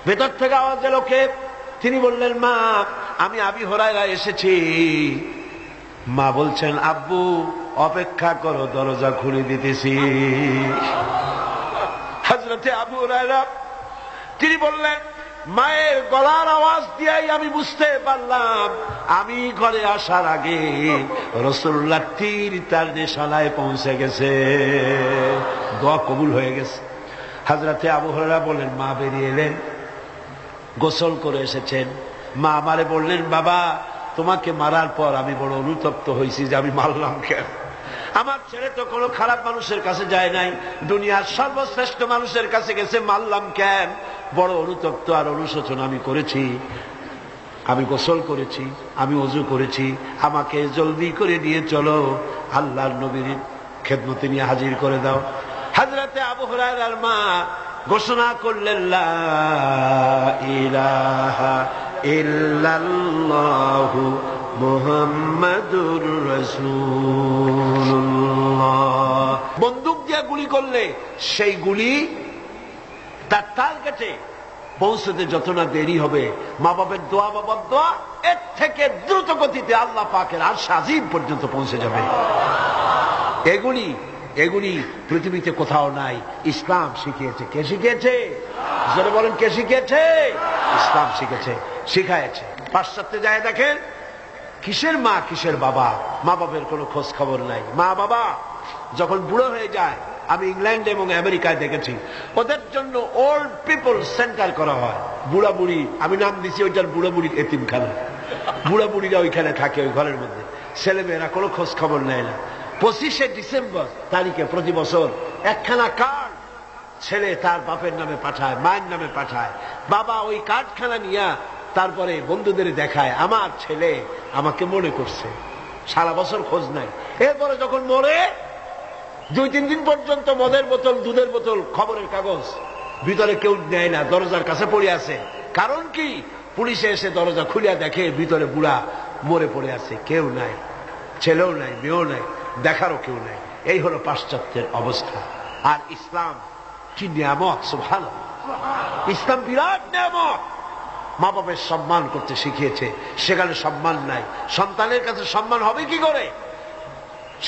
ভেতর থেকে আওয়াজ এলো, কে? তিনি বললেন, মা, আমি আবু হুরায়রা এসেছি। মা বলছেন, আব্বু অপেক্ষা করো, দরজা খুলে দিতেছি। হযরতে আবু হুরায়রা তিনি বললেন, মায়ের গলার আওয়াজ দিয়েই আমি বুঝতে পারলাম আমি ঘরে আসার আগে রাসূলুল্লাহ তীর তার নিশানায় পৌঁছে গেছে, দোয়া কবুল হয়ে গেছে। হযরতে আবু হুরায়রা বলেন, মা বেরিয়ে এলেন, গোসল করে এসেছেন। মা আমারে বললেন, বাবা, তোমাকে মারার পর আমি বড় অনুতপ্ত হয়েছি যে আমি মারলাম কেন। আমার ছেলে তো কোনো খারাপ মানুষের কাছে যায় নাই, দুনিয়ার সর্বশ্রেষ্ঠ মানুষের কাছে গেছে, মারলাম কেন? বড় অনুতপ্ত আর অনুশোচনা আমি করেছি। আমি গোসল করেছি, আমি ওযু করেছি, আমাকে জলদি করে নিয়ে চলো, আল্লাহর নবীর খেদমতে নিয়ে হাজির করে দাও। হযরতে আবু হুরায়রার মা ঘোষণা করলেন, লা ইলাহা ইল্লাল্লাহু মুহাম্মাদুর রাসূলুল্লাহ। বন্দুক দিয়ে গুলি করলে সেই গুলি তার টার্গেটে পৌঁছতে যত না দেরি হবে, মা বাবার দোয়া, বাবার দোয়া এর থেকে দ্রুত গতিতে আল্লাহ পাকের আরশ আজিম পর্যন্ত পৌঁছে যাবে। এগুলি পৃথিবীতে কোথাও নাই, ইসলাম শিখিয়েছে। কে শিখিয়েছে? যারা বলেন, কে শিখিয়েছে? ইসলাম শিখেছে, শিখায়েছে। পাশ্চাত্যে যায় দেখেন, কিসের মা কিসের বাবা, মা বাবার কোনো খোঁজ খবর নাই। মা বাবা যখন বুড়ো হয়ে যায়, আমি ইংল্যান্ড এবং আমেরিকায় দেখেছি, ওদের জন্য ওল্ড পিপল সেন্টার করা হয়। বুড়া বুড়ি, আমি নাম দিছি ওইটার বুড়া বুড়ি এতিমখানা। বুড়া বুড়িরা ওইখানে থাকে, ওই ঘরের মধ্যে। ছেলেমেয়েরা কোনো খোঁজ খবর নেয় না। 25শে ডিসেম্বর তারিখে প্রতি বছর একখানা কার্ড ছেলে তার বাপের নামে পাঠায়, মায়ের নামে পাঠায়। বাবা ওই কার্ডখানা নিয়ে তারপরে বন্ধুদের দেখায়, আমার ছেলে আমাকে মনে করছে। সারা বছর খোঁজ নাই। এরপরে যখন মরে 2-3 দিন পর্যন্ত মদের বোতল, দুধের বোতল, খবরের কাগজ ভিতরে কেউ নেয় না, দরজার কাছে পড়ে আছে। কারণ কি? পুলিশে এসে দরজা খুলিয়া দেখে ভিতরে বুড়া মরে পড়ে আছে, কেউ নাই, ছেলেও নাই, মেয়েও নাই, দেখারও কেউ নাই। এই হলো পাশ্চাত্যের অবস্থা। আর ইসলাম কি নিয়ামত! সুবহানাল্লাহ, ইসলাম বিরাট নিয়ামত। মা বাবার সম্মান করতে শিখিয়েছে, সেখানে সম্মান নাই। সন্তানের কাছে সম্মান হবে কি করে?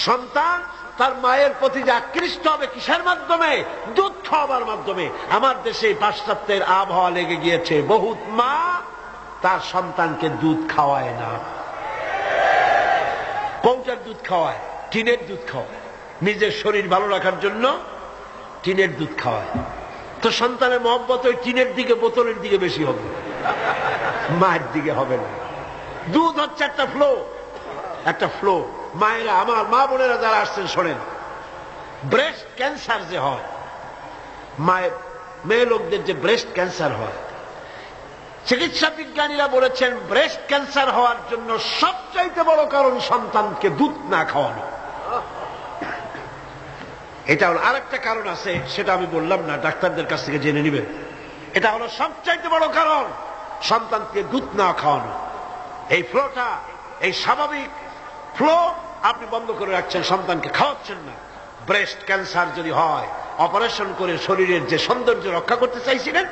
সন্তান তার মায়ের প্রতি যে আকৃষ্ট হবে কিসের মাধ্যমে? দুধ খাওয়াবার মাধ্যমে। আমার দেশে পাশ্চাত্যের আবহাওয়া লেগে গিয়েছে, বহুত মা তার সন্তানকে দুধ খাওয়ায় না। কৌটার দুধ খাওয়ায়, টিনের দুধ খাওয়ায়, নিজের শরীর ভালো রাখার জন্য টিনের দুধ খাওয়ায়। তো সন্তানের মহব্বত ওই টিনের দিকে, বোতলের দিকে বেশি হবে, মায়ের দিকে হবে না। দুধ হচ্ছে একটা ফ্লো, একটা ফ্লো। মায়েরা, আমার মা বোনেরা যারা আসছেন শোনেন, ব্রেস্ট ক্যান্সার যে হয়, মায়ের মেয়ে লোকদের যে ব্রেস্ট ক্যান্সার হয়, চিকিৎসা বিজ্ঞানীরা বলেছেন ব্রেস্ট ক্যান্সার হওয়ার জন্য সবচাইতে বড় কারণ সন্তানকে দুধ না খাওয়ানো। এটা হলো আরেকটা কারণ আছে, সেটা আমি বললাম না, ডাক্তারদের কাছ থেকে জেনে নিবেন। এটা হলো সবচাইতে বড় কারণ, সন্তানকে দুধ না খাওয়ানো। এই ফ্লোটা, এই স্বাভাবিক ফ্লো আপনি বন্ধ করে রাখছেন, সন্তানকে খাওয়াচ্ছেন না। ব্রেস্ট ক্যান্সার যদি হয়, অপারেশন করে শরীরের যে সৌন্দর্য রক্ষা করতে চাইছিলেন,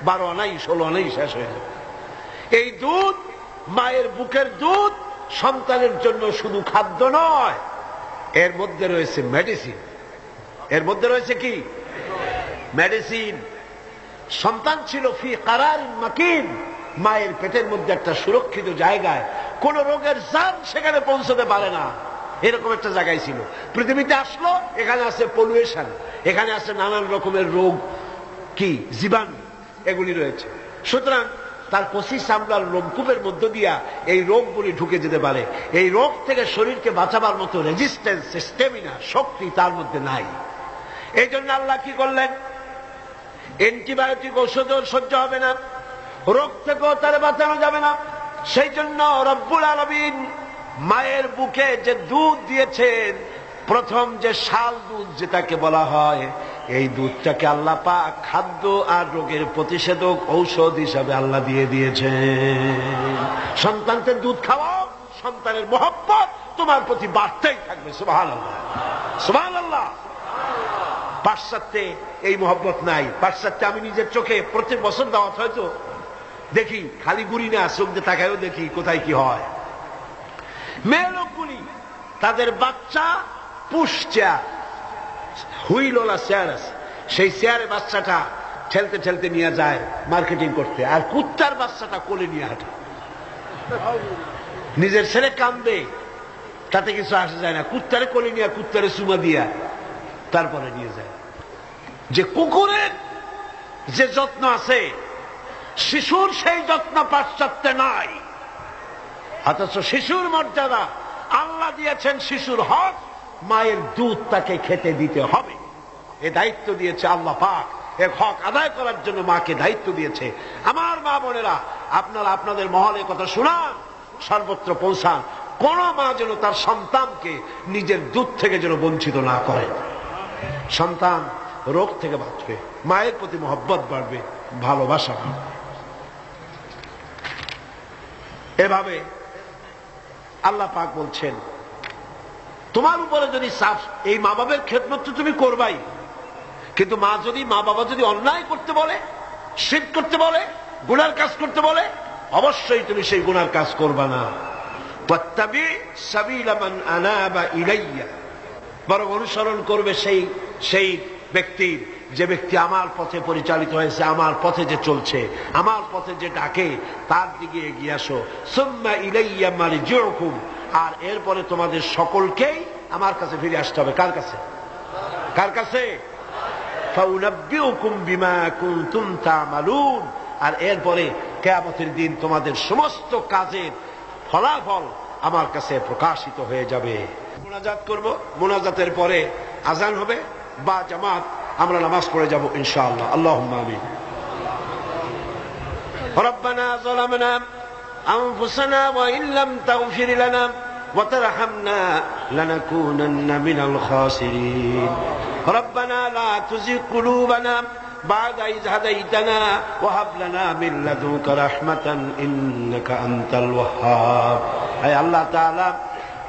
12 আনাই 16 আনাই শেষ হয়ে যাবে। এই দুধ, মায়ের বুকের দুধ সন্তানের জন্য শুধু খাদ্য নয়, এর মধ্যে রয়েছে মেডিসিন। এর মধ্যে রয়েছে কি? মেডিসিন। সন্তান ছিল ফি কারারিন মাকিন, মায়ের পেটের মধ্যে একটা সুরক্ষিত জায়গায়, কোন রোগের জান সেখানে পৌঁছতে পারে না, এরকম একটা জায়গায় ছিল। পৃথিবীতে আসলো, এখানে আছে পলিউশন, এখানে আছে নানান রকমের রোগ, কি জীবাণু, এগুলি রয়েছে। সুতরাং তার কচি চামড়ার লোমকূপের মধ্য দিয়া এই রোগগুলি ঢুকে যেতে পারে। এই রোগ থেকে শরীরকে বাঁচাবার মতো রেজিস্ট্যান্স, স্টেমিনা, শক্তি তার মধ্যে নাই। এই জন্য আল্লাহ কি করলেন? অ্যান্টিবায়োটিক ওষুধও সহ্য হবে না, রোগ থেকেও তার বাঁচানো যাবে না। সেই জন্য রব্বুল আলামিন মায়ের বুকে যে দুধ দিয়েছেন, প্রথম যে শাল দুধ যেটাকে বলা হয়, এই দুধটাকে আল্লাহ পাক খাদ্য আর রোগের প্রতিষেধক ঔষধ হিসাবে আল্লাহ দিয়ে দিয়েছেন। সন্তানকে দুধ খাওয়াও, সন্তানের মহব্বত তোমার প্রতি বাড়তেই থাকবে। সুবহানাল্লাহ, সুবহানাল্লাহ। পাশ্চাত্যে এই মহব্বত নাই। পাশ্চাত্যে আমি নিজের চোখে প্রত্যেক বছর দাওয়াত হয়তো দেখি, খালি গুড়ি না, চোখ দিয়ে তাকায়ও দেখি কোথায় কি হয়। মেয়ে লোকগুলি তাদের বাচ্চা পুশ চেয়ার, হুইলওয়ালা চেয়ার আছে, সেই চেয়ারে বাচ্চাটা ঠেলতে ঠেলতে নিয়ে যায় মার্কেটিং করতে, আর কুত্তার বাচ্চাটা কোলে নিয়ে হাঁটে। নিজের ছেলে কান্দে, তাতে কিছু আসে যায় না, কুত্তারে কোলে নিয়ে কুত্তারে চুমা দিয়া তারপরে নিয়ে যায়। যে কুকুরের যে যত্ন আছে, শিশুর সেই যত্ন পাশ্চাত্যে নাই। অথচ শিশুর মর্যাদা আল্লাহ দিয়েছেন, শিশুর হক, মায়ের দুধ তাকে খেতে দিতে হবে। এ দায়িত্ব দিয়েছে আল্লাহ পাক, এ হক আদায় করার জন্য মাকে দায়িত্ব দিয়েছে। আমার মা বোনেরা, আপনারা আপনাদের মহলে কথা শুনান, সর্বত্র পৌঁছান, কোন মা যেন তার সন্তানকে নিজের দুধ থেকে যেন বঞ্চিত না করে। সন্তান রোগ থেকে বাঁচবে, মায়ের প্রতি মহব্বত বাড়বে, ভালোবাসা বাড়বে। এভাবে আল্লাহ পাক বলছেন, তোমার উপরে যদি সাফ, এই মা বাবার খেদমত তো তুমি করবাই, কিন্তু মা বাবা যদি অন্যায় করতে বলে, শিরক করতে বলে, গুনার কাজ করতে বলে, অবশ্যই তুমি সেই গুনার কাজ করবা না। ওয়াত্তাবি সাবিলা মান আনাবা ইলাইয়া, বরং অনুসরণ করবে সেই ব্যক্তির, যে ব্যক্তি আমার পথে পরিচালিত হয়েছে, আমার পথে যে চলছে, আমার পথে যে ডাকে, তার দিকে এগিয়ে আসো। সুম্মা ইলাইয়া মারজিউকুম, আর এরপরে তোমাদের সকলকেই আমার কাছে ফিরে আসতে হবে। কার কাছে? কার কাছে? ফাউনাব্বিউকুম বিমা কুনতুম তা'মালুন, আর এরপরে কিয়ামতের দিন তোমাদের সমস্ত কাজের ফলাফল আমার কাছে প্রকাশিত হয়ে যাবে। মুনাজাত করব, মুনাজাতের পরে আজান হবে বা জামাত, আমরা নামাজ পড়ে যাব ইনশাআল্লাহ। আল্লাহুম্মা আমিন। রব্বানা যালামনা আনফুসানা ওয়া ইল্লাম তাগফির লানা ওয়া তারহামনা লানাকুনান্না মিনাল খাসিরিন। রব্বানা লা তুযিগ কুলুবানা বা'দা ইয হাদাইতানা ওয়া হাব লানা মিন লাদুনকা রাহমাতান ইন্নাকা আনতাল ওয়াহ্হাব। হে আল্লাহ তাআলা,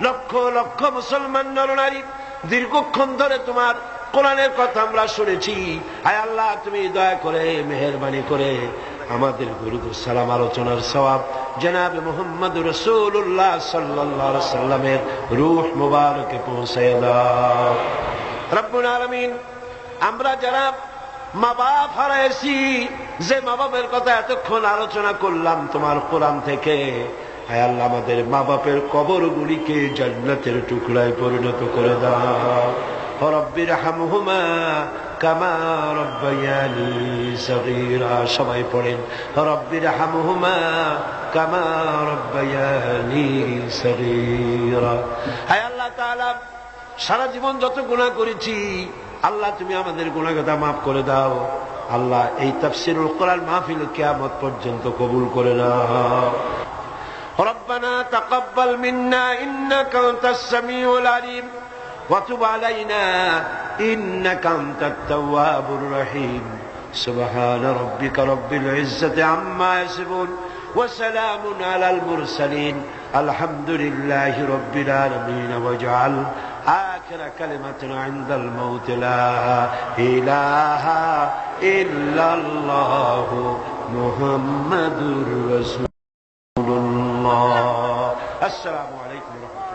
লক্ষ লক্ষ মুসলমান নরনারী দীর্ঘক্ষণ ধরে তোমার কোরআনের কথা আমরা শুনেছি। হায় আল্লাহ, তুমি দয়া করে মেহেরবানি করে আমাদের দুরূদ ও সালাম আলোচনার সওয়াব জনাবে মুহাম্মদ রাসূলুল্লাহ সাল্লাল্লাহু আলাইহি ওয়াসাল্লামের রূহ মুবারকে পৌঁছায় দাও। রব্বুল আলামিন, আমরা যারা মা বাপ হারাইছি, যে মা বাপের কথা এতক্ষণ আলোচনা করলাম তোমার কোরআন থেকে, হায় আল্লাহ, আমাদের মা বাপের কবরগুলিকে জান্নাতের টুকরায় পরিণত করে দাও। রব্বিরহামহুমা কামা রব্বায়ানি সগীরা। সবাই পড়েন, রব্বিরহামহুমা কামা রব্বায়ানি সগীরা। হায় আল্লাহ তাআলা, সারা জীবন যত গুনাহ করেছি, আল্লাহ তুমি আমাদের গুনাহগাতা মাফ করে দাও। আল্লাহ, এই তাফসীরুল কোরআন মাহফিল কিয়ামত পর্যন্ত কবুল করে নাও। ربنا تقبل منا إنك أنت السميع العليم وتب علينا إنك أنت التواب الرحيم سبحان ربك رب العزة عما يصفون وسلام على المرسلين الحمد لله رب العالمين واجعل آخر كلمة عند الموت لا إله إلا الله محمد رسول الله. السلام عليكم ورحمة الله.